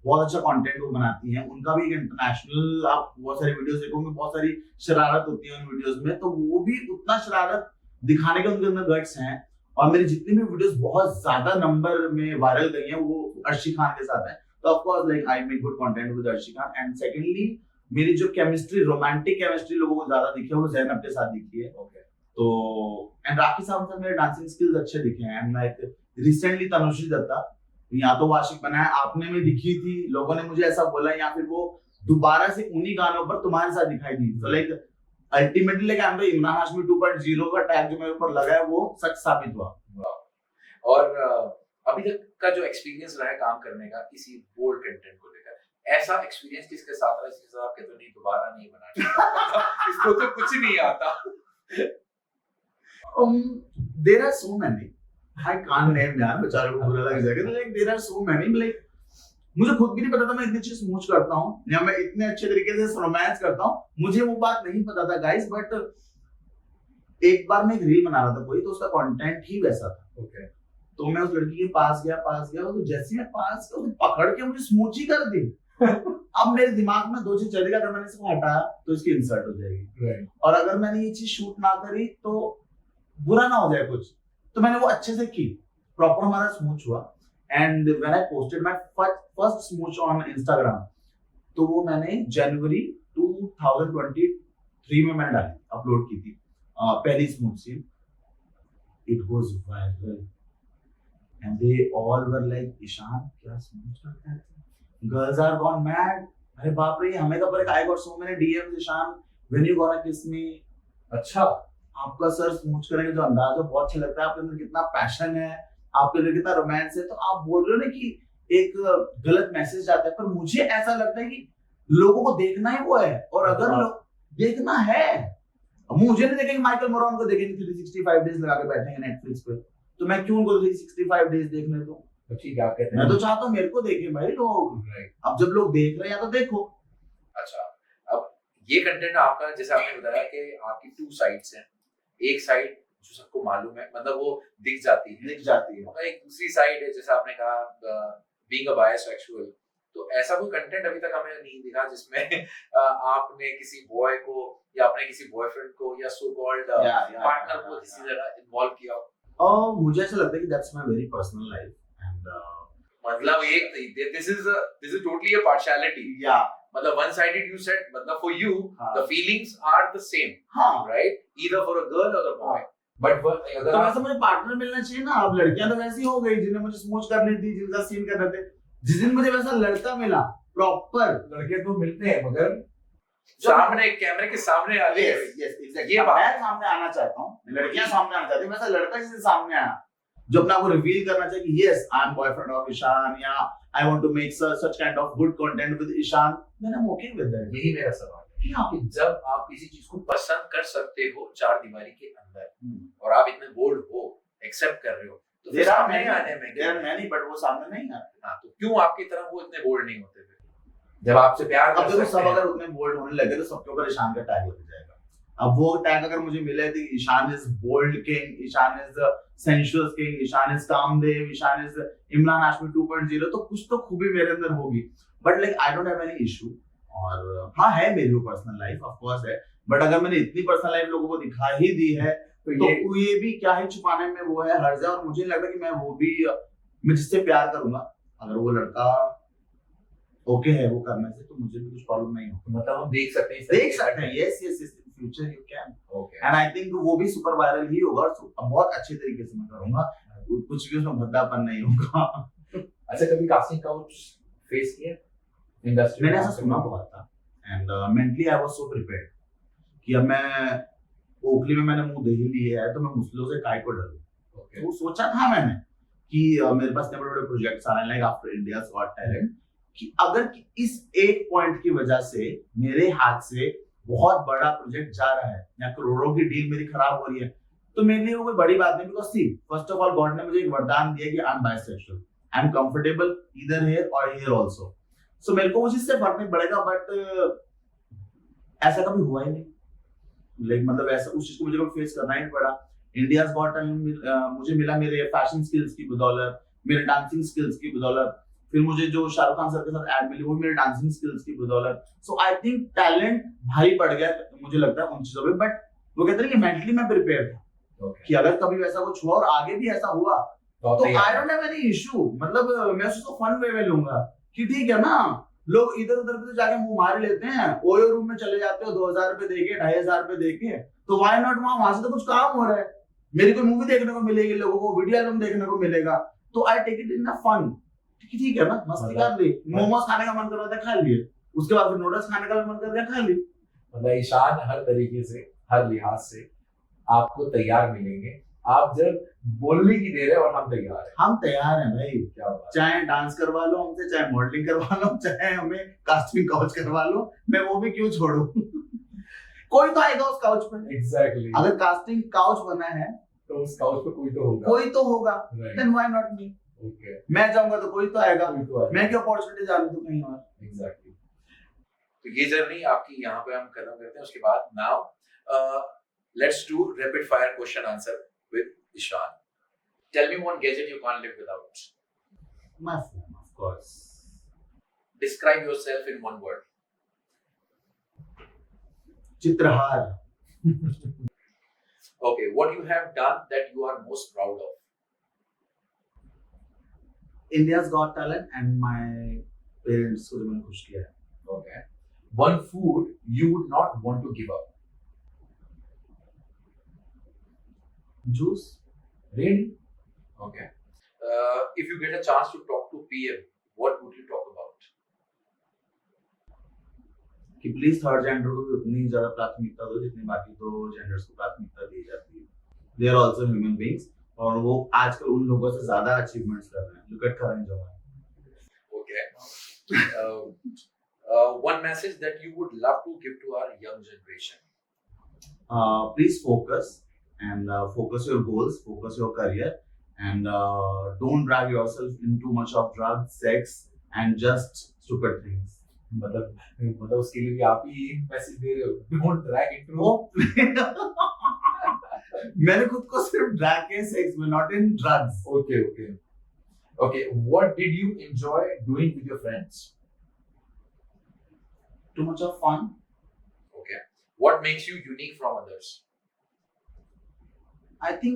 बहुत अच्छा कंटेंट वो बनाती हैं। उनका भी एक इंटरनेशनल, आप बहुत सारी वीडियोस देखोगे, बहुत सारी शरारत होती है उन वीडियोस में, तो वो भी उतना शरारत दिखाने के उनके अंदर गट्स हैं। और मेरी जितनी भी वीडियोस बहुत ज्यादा नंबर में वायरल गई हैं, वो अर्शी खान के साथ है। तो of course like I make good content with Arshi Khan, and secondly मेरी जो केमिस्ट्री, रोमांटिक केमिस्ट्री लोगों को ज्यादा दिखी है, वो ज़ैनब के साथ दिखी है। ओके, तो एंड राखी साहब से मेरे डांसिंग स्किल्स अच्छे दिखे हैं, and like recently Tanushree Dutta, या तो वाशिक बनाया आपने में दिखी थी, लोगों ने मुझे ऐसा बोला, या फिर वो दोबारा से उन्हीं गानों पर तुम्हारे साथ दिखाई दी। तो like ultimately like I am Imran Hashmi 2.0 का टैग जो मेरे ऊपर लगा है वो सच साबित हुआ। और अभी तक का जो एक्सपीरियंस रहा है काम करने का किसी बोल्ड कंटेंट को लेकर, ऐसा एक्सपीरियंस किसके साथ रहा जिसके साथ आपके तो नहीं दोबारा नहीं बनाना इसको तो कुछ नहीं आता? There are so many. I can't name यार, बेचारे को बुरा लग जाएगा. Like there are so many. Like मुझे खुद भी नहीं पता था मैं इतनी चीज स्मूच करता हूँ या मैं इतने अच्छे तरीके से रोमांस करता हूँ. मुझे वो बात नहीं पता था गाइस. बट एक बार मैं एक रील बना रहा था कोई, तो उसका कंटेंट ही वैसा था. ओके. तो मैं उस लड़की के पास गया तो जैसे ही मैं पास गया, उसने पकड़ के मुझे स्मूच ही कर दी. अब मेरे दिमाग में दो चीज चलेगा, अगर मैंने इसको हटाया तो इसकी इंसल्ट हो जाएगी, और अगर मैंने ये चीज शूट ना करी तो बुरा ना हो जाए कुछ. तो मैंने वो अच्छे से की, प्रॉपर हमारा स्मूच हुआ. And when I posted my first smooch on Instagram, तो वो मैंने जनवरी 2023 में मैंने डाली, अपलोड की थी पहली smooch scene. It was viral and they all were like, Ishaan क्या स्मूच करता है, गर्ल्स आर गॉन मैड. अरे बाप रे, हमें तो पर I got so many DMs, Ishaan when you gonna kiss me. अच्छा, आपका सर स्मूच करने का जो अंदाज है बहुत अच्छा लगता है, आपके अंदर कितना पैशन है, आपके अंदर कितना रोमांस है. तो आप बोल रहे हो ना कि एक गलत मैसेज जाता है, पर मुझे ऐसा लगता है कि लोगों को देखना ही वो है. और अगर लोग देखना है, मुझे नहीं देखेंगे माइकल मोरॉन को देखेंगे 365 डेज लगा के बैठेंगे नेटफ्लिक्स पे, तो मैं क्यों उनको 365 डेज देखने दूं. तो ठीक है, आप कहते हैं मैं तो चाहता हूँ मेरे को देखें भाई लोग. अब जब लोग देख रहे हैं तो देखो. अच्छा, अब ये कंटेंट आपका, जैसे आपने बताया कि आपकी 2 साइड्स हैं. एक साइड जो सबको मालूम है, मतलब वो दिख जाती है, और एक दूसरी साइड है जैसे आपने कहा बीइंग अ बायसेक्सुअल. तो ऐसा कोई कंटेंट अभी तक हमें नहीं दिखा जिसमें आपने किसी बॉय को या आपने किसी बॉयफ्रेंड को या सो कॉल्ड पार्टनर को किसी तरह इन्वॉल्व किया हो. मुझे ऐसा लगता है कि that's my very personal life. And मतलब एक this is totally a partiality. या मतलब वन साइडेड यू सेड, मतलब फॉर यू हाँ. The feelings are the same, हाँ, right, either for a girl और अ बॉय. बट अगर तो वैसे मुझे पार्टनर मिलना चाहिए ना. अब लड़कियां तो वैसी हो गई जिन्हें मुझे स्मूच करनी थी, जिनका सीन कर रहे थे. जिस दिन मुझे वैसा लड़का मिला प्रॉपर, लड़के तो मिलते हैं मगर सामने कैमरे के सामने आ रहे हैं. Yes exactly. ये मैं सामने आना चाहता हूँ, लड़कियां सामने आना चाहती है. वैसा लड़का जिससे सामने आया, जो अपना को रिवील करना चाहिए कि yes I am boyfriend of Ishan, या I want to make such kind of good content with Ishan, then I am okay with that. यही मेरा सवाल है कि जब आप किसी चीज को पसंद कर सकते हो चार दीवारी के अंदर, और आप इतने बोल्ड हो, एक्सेप्ट कर रहे हो, तो देयर आर सामने आने में देयर आर मैनी, बट वो सामने नहीं आते. हाँ, तो क्यों आपकी तरह वो इतने बोल्ड नहीं होते फिर जब आपसे प्यार अब कर देखो, सकते सब हैं? अगर उतने बोल्ड होने लगे तो सबके ऊपर ईशान का टैग लग जाएगा. अब वो टैग अगर मुझे मिले तो Ishaan is bold king, Ishaan is sensuous king, Ishaan is Kamdev, Ishaan is Imran Hashmi 2.0, तो कुछ तो खूबी मेरे अंदर होगी. But like I don't have any issue. और हाँ, है मेरी वो पर्सनल लाइफ, ऑफ कोर्स है. बट अगर मैंने इतनी पर्सनल लाइफ लोगों को दिखा ही दी है तो ये भी क्या है छुपाने में, वो है हर्ज है. और मुझे लगता है कि मैं वो भी, मैं जिससे प्यार करूंगा, अगर वो लड़का ओके है वो करने से, तो मुझे भी कुछ प्रॉब्लम नहीं होगा. मतलब हम देख सकते हैं. Yes yes yes, in future you can. Okay. And I think वो भी सुपर वायरल ही होगा, बहुत अच्छे तरीके से मैं करूंगा, कुछ भी उसमें भद्दापन नहीं होगा. अच्छा, कभी कास्टिंग काउच फेस किया इंडस्ट्री? मैंने ऐसा सुना बहुत था. And mentally I was so prepared कि अब मैं ओखली में मैंने मुंह दे ही लिए है, तो मैं मुस्लिमों से काय को डरूं. ओके. तो सोचा था मैंने कि मेरे पास इतने बड़े प्रोजेक्ट्स आ रहे हैं, like after India's got talent, कि अगर इस एक पॉइंट की वजह से मेरे हाथ से बहुत बड़ा प्रोजेक्ट जा रहा है या करोड़ों की डील मेरी खराब हो रही है, तो मेरे लिए वो कोई बड़ी बात नहीं. Because see, first of all God ने मुझे एक वरदान दिया कि I am bisexual, I am comfortable either here और हियर आल्सो. सो मेरे को उस चीज से फर्क नहीं पड़ेगा. बट ऐसा कभी हुआ ही नहीं. लाइक मतलब ऐसा उस चीज को मुझे फेस करना ही नहीं पड़ा. इंडियाज गॉट टैलेंट मुझे मिला मेरे फैशन स्किल्स की बदौलत, मेरे डांसिंग स्किल्स की बदौलत. फिर मुझे जो शाहरुख खान सर के साथ एड मिली वो मेरे डांसिंग स्किल्स की बदौलत. सो आई थिंक टैलेंट भारी पड़ गया मुझे लगता है उन चीजों पे. बट वो कहते हैं कि मेंटली मैं प्रिपेयर था कि अगर कभी वैसा कुछ हुआ और आगे भी ऐसा हुआ तो आई डोंट हैव एनी इशू. मतलब मैं उसको फन वे में लूंगा कि ठीक है ना, लोग इधर उधर पे जाके मुंह मार लेते हैं, ओयो रूम में चले जाते हो 2000 रुपए देके, 2500 रुपए देके, तो व्हाई नॉट, वहां से तो कुछ काम हो रहा है. मेरी कोई मूवी देखने को मिलेगी, लोगों को वीडियो एल्बम देखने को मिलेगा, तो I take it in a fun. ठीक है ना, मस्ती कर ली. मोमोज खाने का मन कर रहा था, खा लिए. उसके बाद फिर नूडल्स खाने का भी मन कर गया, खा ली. मतलब ईशान हर तरीके से, हर लिहाज से आपको तैयार मिलेंगे. आप जब बोलने की देर है और हम तैयार हैं। हम तैयार हैं भाई, क्या बात चाहे डांस करवा लो हमसे, चाहे मॉडलिंग करवा लो, चाहे हमें कास्टिंग काउच करवा लो, मैं वो भी क्यों छोड़ू। कोई तो आएगा उस काउच पे। एग्जैक्टली। अगर कास्टिंग काउच बना है तो उस काउच पे कोई तो होगा। कोई तो होगा, Right. Then why not me. Okay. मैं जाऊंगा तो कोई तो आएगा, कोई तो आएगा। मैं क्यों अपॉर्चुनिटी जानू तो कहीं और। एग्जैक्टली। तो ये जर्नी आपकी यहाँ पे हम खत्म करते हैं। उसके बाद now let's do rapid fire question answer with Ishaan. Tell me one gadget you can't live without. My phone, of course. Describe yourself in one word. Chitrahaar. Okay, what you have done that you are most proud of? India's Got Talent and my parents को जो मैंने खुश किया है। Okay. One food you would not want to give up. Juice. Really? Okay. If you get a chance to talk to PM, what would you talk about? कि प्लीज थर्ड जेंडर को भी उतनी ज्यादा प्राथमिकता दो जितनी बाकी दो जेंडर्स को प्राथमिकता दी जाती है। They are also human beings और वो आजकल उन लोगों से ज्यादा अचीवमेंट्स कर रहे हैं। Look at Karan Johar. Okay. One message that you would love to give to our young generation. Please focus and focus your goals, focus your career, and don't drag yourself in too much of drugs, sex, and just stupid things. मतलब उसके लिए भी आप ही मैसेज दे रहे हो। Don't drag into वो मैंने खुद को सिर्फ ड्रैग के सेक्स में, not in drugs. Okay, okay. Okay, what did you enjoy doing with your friends? Too much of fun. Okay. What makes you unique from others? I think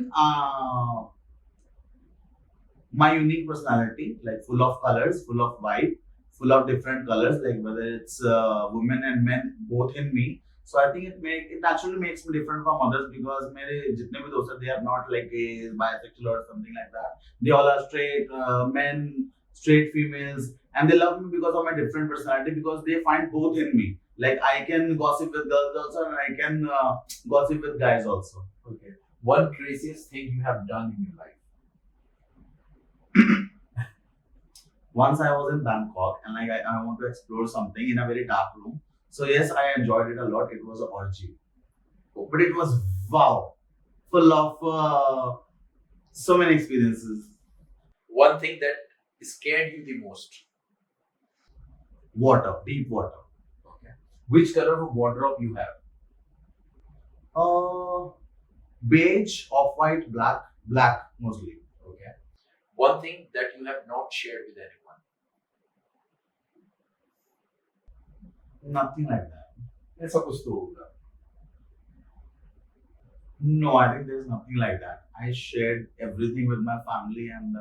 my unique personality, like full of colors, full of vibe, full of different colors, like whether it's women and men both in me. So I think it naturally makes me different from others because मेरे जितने भी दोस्त हैं, they are not like gays, bisexual or something like that. They all are straight men, straight females, and they love me because of my different personality, because they find both in me. Like I can gossip with girls also, and I can gossip with guys also. Okay. One craziest thing you have done in your life? Once I was in Bangkok and like I want to explore something in a very dark room. So yes, I enjoyed it a lot. It was an orgy, but it was wow, full of so many experiences. One thing that scared you the most? Water, deep water. Okay. Which color of wardrobe you have? Beige, off-white, black mostly. Okay. One thing that you have not shared with anyone? Nothing like that. ऐसा कुछ तो होगा। No, I think there's nothing like that. I shared everything with my family and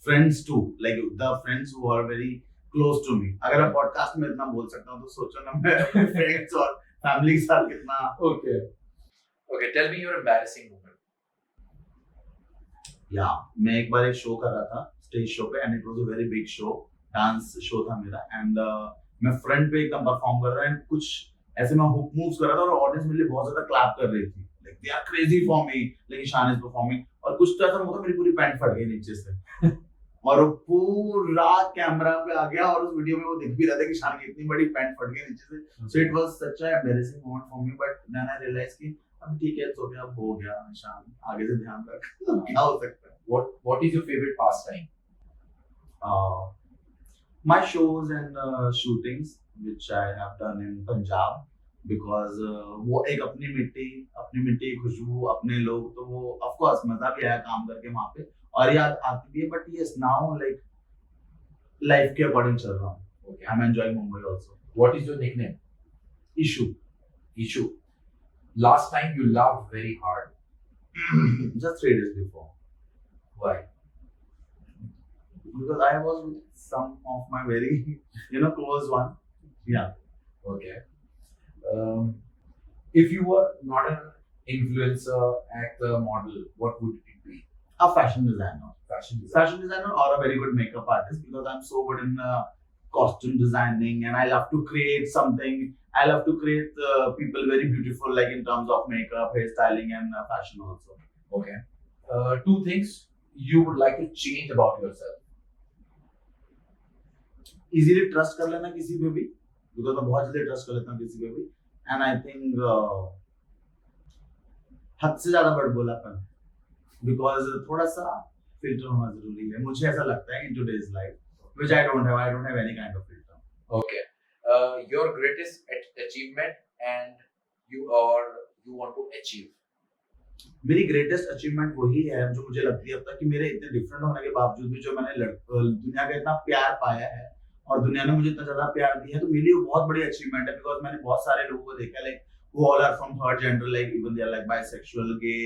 friends too. Like the friends who are very close to me. अगर मैं podcast में इतना बोल सकता हूँ तो सोचो ना मैं अपने friends और family के साथ कितना। Okay. Okay. Tell me your embarrassing moment. Yeah, मैं एक बार एक शो कर रहा था स्टेज शो पे and it was a very big show. Dance show था मेरा and मैं फ्रंट पे एकदम परफॉर्म कर रहा है, कुछ ऐसे मैं हुक मूव्स कर रहा था और ऑडियंस मेरे लिए बहुत ज्यादा क्लैप कर रही थी, like they are crazy for me, like Ishaan is performing. और कुछ तो ऐसा हुआ मेरी पूरी पैंट फट गई नीचे से और वो पूरा कैमरा पे आ गया और उस वीडियो में वो दिख भी रहा था कि ईशान की इतनी बड़ी पैंट फट गई नीचे से। So it was such a embarrassing moment for me, but then I realise कि अब ठीक है, तो अब हो गया ईशान, आगे से ध्यान रख, क्या हो सकता है। What is your favorite pastime? My shows and shootings which I have done in Punjab, because वो एक अपनी मिट्टी की खुशबू, अपने लोग, तो वो of course मजा भी आया काम करके वहाँ पे और याद आती भी है, but yes now like life के according चल रहा हूँ। Okay, I'm enjoying Mumbai also. What is your nickname? Issue. Issue. Last time you laughed very hard? Just 3 days before. Why? Because I was with some of my very close one. Yeah. Okay. If you were not an influencer, actor, model, what would it be? A fashion designer. Fashion designer or a very good makeup artist, because I'm so good in costume designing and I love to create something. I love to create people very beautiful, like in terms of makeup, hairstyling and fashion also. Okay. two things you would like to change about yourself. Easily trust कर लेना किसी पे भी, बिकॉज मैं बहुत जल्दी ट्रस्ट कर लेता हूँ किसी पे भी. एंड आई थिंक हद से ज्यादा बड़ बोलापन, बिकॉज थोड़ा सा फिल्टर होना जरूरी है, मुझे ऐसा लगता है in today's life, which I don't have any kind of filter. Okay. Your greatest achievement and you want to achieve. मेरी ग्रेटेस्ट अचीवमेंट वही है जो मुझे लगती है अब तक कि मेरे इतने डिफरेंट होने के बावजूद भी जो मैंने दुनिया का इतना प्यार पाया है और दुनिया ने मुझे इतना ज्यादा प्यार दिया है, तो मेरे लिए वो बहुत बड़ी अचीवमेंट है. बिकॉज मैंने बहुत सारे लोगों को देखा, लाइक वो all are from third gender, like even they are like bisexual, gay,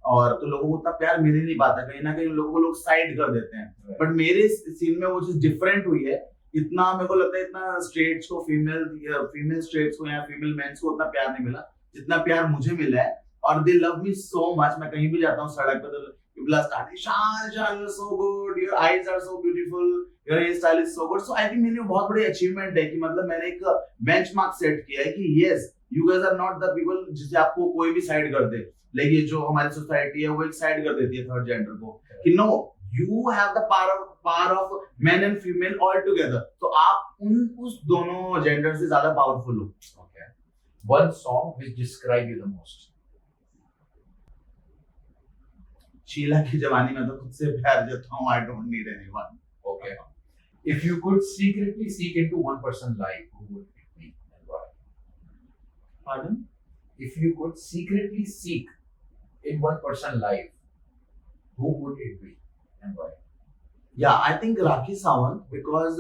और तो लोगों को उतना प्यार मिल ही नहीं पाता, कहीं ना कहीं लोगों को लोग साइड कर देते हैं. बट मेरे सीन में वो चीज डिफरेंट हुई है. इतना मेरे को लगता है इतना स्ट्रेट्स को फीमेल स्ट्रेट्स को या फीमेल मेंस को उतना प्यार नहीं मिला जितना प्यार मुझे मिला है. और दे लव मी सो मच. मैं कहीं भी जाता हूँ सड़क पे तो people are starting, Shan, you're so good, your eyes are so beautiful, your hairstyle is so good. So I think मेरे लिए बहुत बड़ी अचीवमेंट है कि मतलब मैंने एक बेंचमार्क सेट किया है कि yes, you guys are not the people जिसे आपको कोई भी साइड कर दे. लेकिन ये जो हमारी सोसाइटी है वो एक साइड कर देती है थर्ड जेंडर को कि no, you have the power of men and female all together. तो आप उस दोनों जेंडर से ज्यादा पावरफुल हो. Okay. One song which describe you the most. Sheila की जवानी में तो खुद से प्यार देता हूँ. I don't need anyone. Okay. If you could secretly seek into one person's life, who would it be and why? Pardon? If you could secretly seek in one person's life, who would it be and why? Yeah, I think Rakhi Sawant, because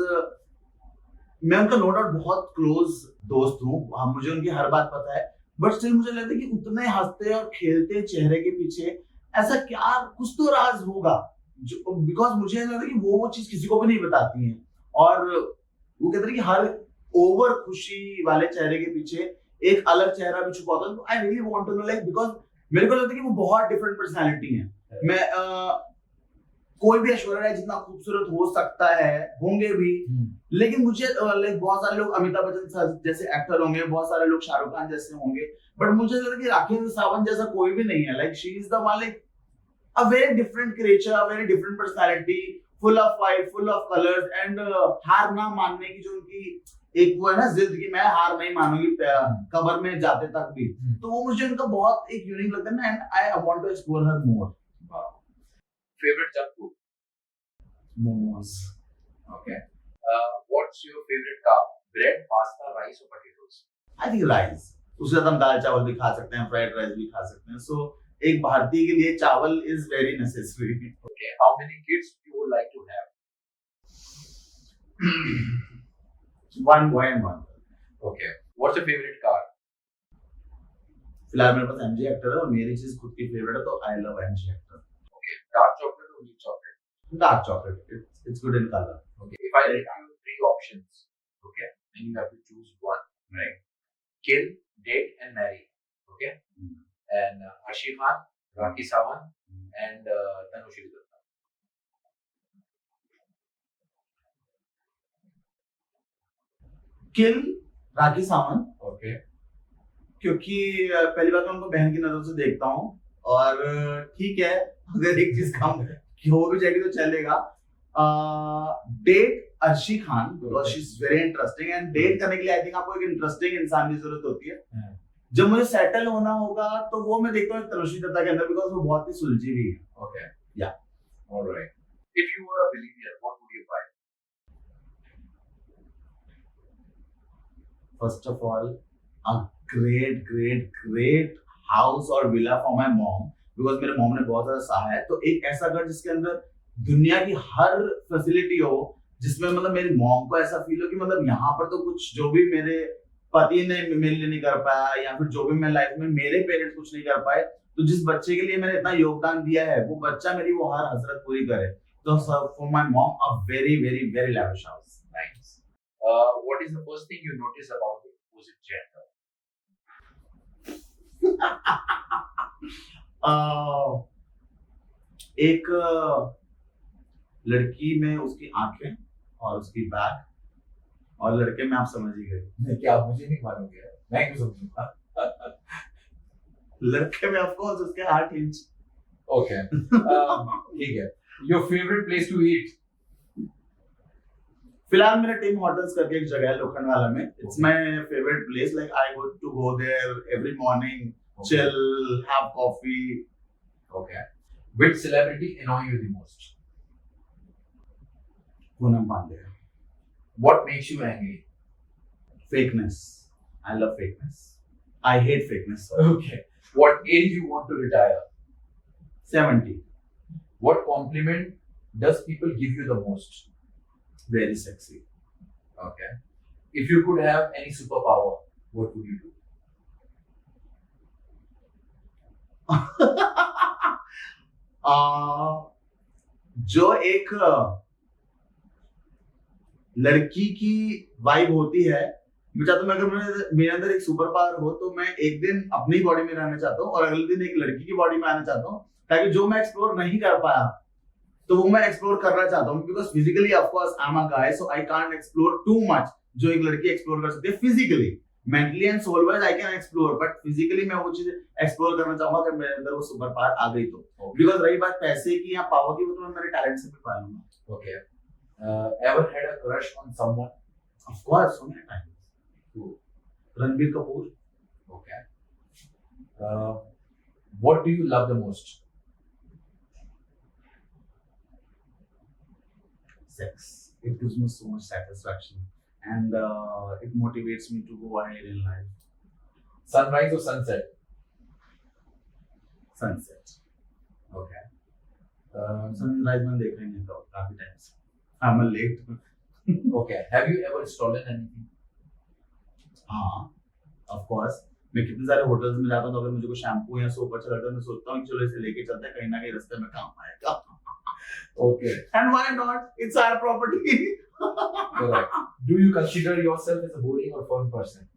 मैं उनका नो डाउट बहुत क्लोज दोस्त हूँ. मुझे उनकी हर बात पता है, बट स्टिल मुझे लगता है कि उतने हंसते और खेलते चेहरे के पीछे ऐसा क्या कुछ तो राज होगा जो, बिकॉज मुझे ऐसा लगता है कि वो चीज किसी को भी नहीं बताती हैं. और वो कहते हैं कि हर ओवर खुशी वाले चेहरे के पीछे एक अलग चेहरा भी छुपा होता है. तो I really want to know, like, because मेरे को लगता है कि वो बहुत डिफरेंट पर्सनालिटी है. मैं कोई भी ऐश्वर्या राय जितना खूबसूरत हो सकता है, होंगे भी, लेकिन मुझे लाइक बहुत सारे लोग अमिताभ बच्चन जैसे एक्टर होंगे, बहुत सारे लोग शाहरुख खान जैसे होंगे, बट मुझे लगता है कि राखी सावंत जैसा कोई भी नहीं है. Like she is the one, like a very different creature, a very different personality, full of fight, full of colours, and हार ना मानने की जो उनकी एक वो है ना जिद की मैं हार नहीं मानूंगी कब्र में जाते तक भी. तो वो मुझे उनका बहुत एक यूनिक लगता है ना, and I want to explore her more. Favorite junk food? Momos. Okay. What's your favorite carb? Bread, pasta, rice or potatoes? I think rice. उसके साथ हम दाल चावल भी खा सकते हैं, फ्राइड राइस भी खा सकते हैं. So एक भारतीय के लिए चावल is very necessary. Okay. How many kids you would like to have? One boy and one girl. Okay. What's your favorite car? फिलहाल मेरे पास MG Hector है और मेरी चीज खुद की फेवरेट है, तो I love MG Hector. Okay. Dark chocolate or milk chocolate? Dark chocolate. It's good in color. Okay. If I give you three options, okay, and you have to choose one, right? Kill, date, and marry. Okay. And Arshie Khan, Rakhi Sawant, and Tanushri Dutta. Kill Rakhi Sawant. Okay. क्योंकि पहली बात मैं उनको बहन की नजर से देखता हूँ, और ठीक है अगर एक चीज कम हो भी जाएगी तो चलेगा. Date Arshi Khan, because she is very interesting, and date करने के लिए आई थिंक आपको एक इंटरेस्टिंग इंसान की जरूरत होती है. जब मुझे सेटल होना होगा तो वो मैं देखता हूँ तनुश्री दत्ता के अंदर, बिकॉज वो बहुत ही सुलझी हुई है. Okay. Yeah. All right. If you were a billionaire, what would you buy? First of all, a great house or villa for my mom, because मेरे मॉम ने बहुत ज्यादा सहा है. तो एक ऐसा घर जिसके अंदर दुनिया की हर फैसिलिटी हो, जिसमें मतलब मेरी मॉम को ऐसा फील हो कि मतलब यहाँ पर तो कुछ जो भी मेरे पति ने मेरे लिए नहीं कर पाया, या फिर जो भी मैं लाइफ में मेरे पेरेंट्स कुछ नहीं कर पाए, तो जिस बच्चे के लिए मैंने इतना योगदान दिया है वो बच्चा मेरी वो हर हसरत पूरी करे. तो for my mom a very lavish house. Nice. What is the first thing you notice about the opposite gender? एक लड़की में उसकी आंखें और उसकी बैक, और लड़के में आप समझ ही गए. क्या मुझे नहीं मालूम है, मैं क्यों समझूंगा? लड़के में ऑफ कोर्स उसके 8 इंच. Okay. ठीक है. Your favorite place to eat? फिलहाल मेरा टीम होटल्स करके एक जगह है लोखंडवाला में. It's my favourite place. Like I go to go there every morning, chill, have coffee. Okay. Which celebrity annoy you the most? Poonam Pandey. What makes you angry? Fakeness. I love fakeness. I hate fakeness. Okay. What age you want to retire? 70. What compliment does people give you the most? Very sexy. Okay. If you could have any superpower, what would you do? जो एक लड़की की वाइब होती है, मैं चाहता हूँ अगर मेरे अंदर एक सुपर पावर हो तो मैं एक दिन अपनी बॉडी में रहना चाहता हूँ और अगले दिन एक लड़की की बॉडी में आना चाहता हूँ, ताकि जो मैं एक्सप्लोर नहीं कर पाया तो वो मैं एक्सप्लोर करना चाहता हूँ. Because physically of course I am a guy, so I can't explore too much जो एक लड़की एक्सप्लोर कर सकती है physically. Mentally and soul wise I can explore, but physically मैं वो चीज एक्सप्लोर करना चाहूंगा अगर मेरे अंदर वो सुपर पावर आ गई तो. बिकॉज रही बात पैसे की या पावर की, वो तो मैं मेरे टैलेंट से भी पा लूंगा. Okay. Ever had a crush on someone? Of course, so many times. Who? Ranbir Kapoor. Okay. What do you love the most? Sex. It gives me so much satisfaction and it motivates me to go ahead in life. Sunrise or sunset? Sunset. Okay. Sunrise मैंने देखा ही नहीं था काफी टाइम से. I'm a late. Okay. Have you ever stolen anything? हाँ, of course. मैं कितने सारे होटल्स में जाता हूँ तो अगर मुझे कोई शैम्पू या सोप अच्छा लगता है मैं सोचता हूँ कि चलो इसे लेके चलते हैं, कहीं ना कहीं रास्ते में काम आएगा. Okay. And why not? It's our property. Correct. Do you consider yourself as a boring or fun person?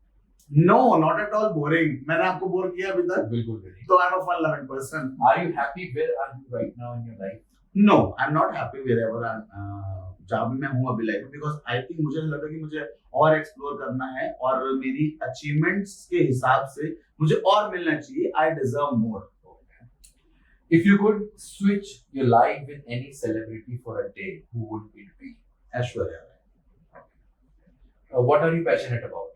No, not at all boring. मैंने आपको बोर किया अभी तक? बिल्कुल नहीं. तो I'm a fun-loving person. Are you happy where are you right now in your life? No, I'm not happy wherever I'm. जहाँ भी मैं हूँ अभी लाइफ में, because I think मुझे लगता है कि मुझे और एक्सप्लोर करना है और मेरी अचीवमेंट्स के हिसाब से मुझे और मिलना चाहिए. I deserve more. If you could switch your life with any celebrity for a day, who would it be? Aishwarya Rai. What are you passionate about?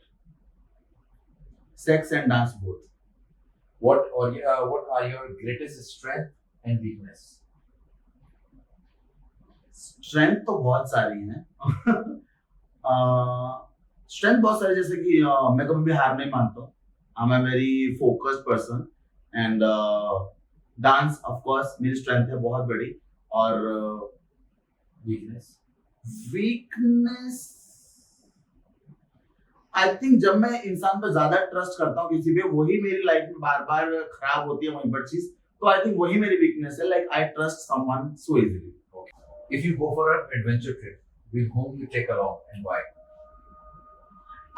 Sex and dance both. What are your greatest strength and weakness? Strength तो बहुत सारी हैं. स्ट्रेंथ बहुत सारी, जैसे कि मैं कभी भी हार नहीं मानता हूँ. आई am a very focused person and dance of course मेरी स्ट्रेंथ है बहुत बड़ी. और वीकनेस आई थिंक जब मैं इंसान पर ज्यादा ट्रस्ट करता हूँ किसी पे, वही मेरी लाइफ में बार बार खराब होती है वहीं पर चीज. तो आई थिंक वही मेरी वीकनेस है. Like I trust someone so easily. If you go for an adventure trip, with whom you take along and why?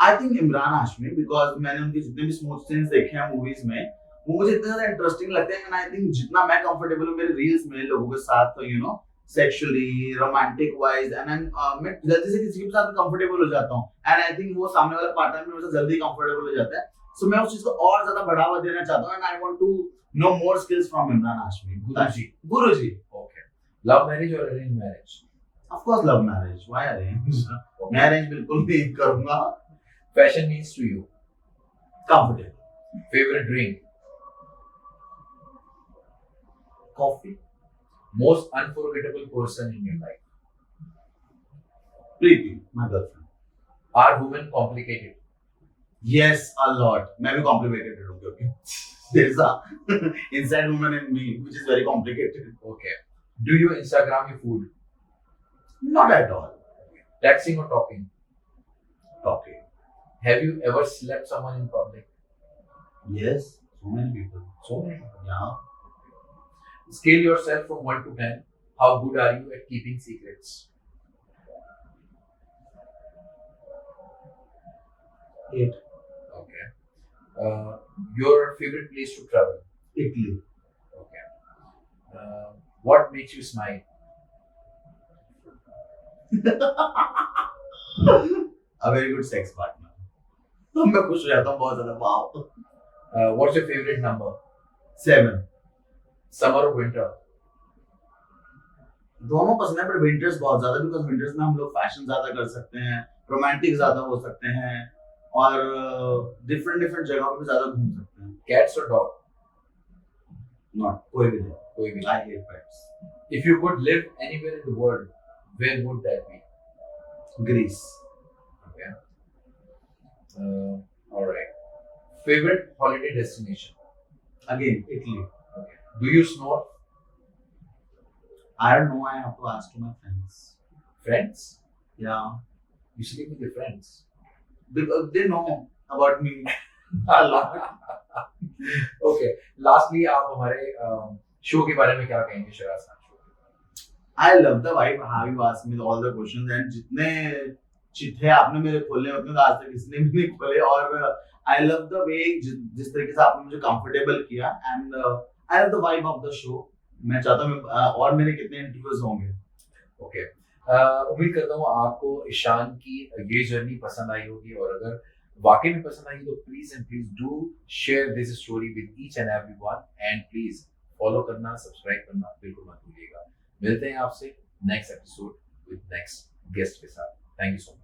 I think Imran Hashmi, because मैंने उनके जितने भी स्मूथ सीन्स देखे हैं मूवीज में, वो मुझे इतने ज्यादा इंटरेस्टिंग लगते हैं. एंड आई थिंक जितना मैं कंफर्टेबल हूँ मेरे रील्स में लोगों के साथ, you know, sexually, romantic wise, and मैं जल्दी से किसी के साथ कंफर्टेबल हो जाता हूँ. एंड आई थिंक वो सामने वाला पार्टनर मेरे से जल्दी कंफर्टेबल हो जाता है. सो मैं उस चीज को और ज्यादा बढ़ावा देना चाहता हूँ. And I want to know more skills from Imran Hashmi. Guruji. Okay. Love marriage or arranged marriage? Of course love marriage. Why arrange? Marriage बिल्कुल नहीं करूंगा. Fashion means to you. Comfortable. Favorite drink? Coffee. Most unforgettable person in your life? Preeti, my girlfriend. Are women complicated? Yes, a lot. मैं भी complicated हूँ क्योंकि there's a inside woman in me which is very complicated. Okay. Do you Instagram your food? Not at all. Texting or talking? Talking. Have you ever slept someone in public? Yes, so many people. So many people. Yeah. Scale yourself from 1 to 10. How good are you at keeping secrets? 8. Okay. Your favorite place to travel? Italy. Okay. What makes you smile? A very good sex partner. तो मैं खुश हो जाता हूँ बहुत ज्यादा. Wow. What's your favorite number? 7. Summer और विंटर? दोनों पसंद है, पर विंटर्स बहुत ज्यादा, बिकॉज विंटर्स में हम लोग फैशन ज्यादा कर सकते हैं, रोमांटिक ज्यादा हो सकते हैं, और डिफरेंट डिफरेंट जगहों पे ज्यादा घूम सकते हैं. कैट्स और डॉग? नॉट कोई भी नहीं. कोई भी. I hate pets. If you could live anywhere in the world, where would that be? Greece. Okay. All right. Favorite holiday destination? Again Italy. Okay. Do you snore? I don't know, I have to ask to my friends. Friends? Yeah, You sleep with your friends. because they know about me a lot. Okay. Lastly, आप हमारे शो के बारे में क्या कहेंगे, Siraj Khan show? I love the vibe how you ask me all the questions, and जितने चिट्ठे आपने मेरे खोले हैं, उतने तो आज तक किसने भी नहीं खोले. और I love the way जिस तरीके से आपने मुझे comfortable किया, and I love the vibe of the show. मैं चाहता हूँ और मेरे कितने इंटरव्यूज होंगे. ओके. उम्मीद करता हूँ आपको ईशान की ये जर्नी पसंद आई होगी, और अगर वाकई में पसंद आई तो please and please do share this story with each and everyone, and please follow करना, सब्सक्राइब करना बिल्कुल मत भूलिएगा. मिलते हैं आपसे next episode with next guest के साथ. Thank you so much.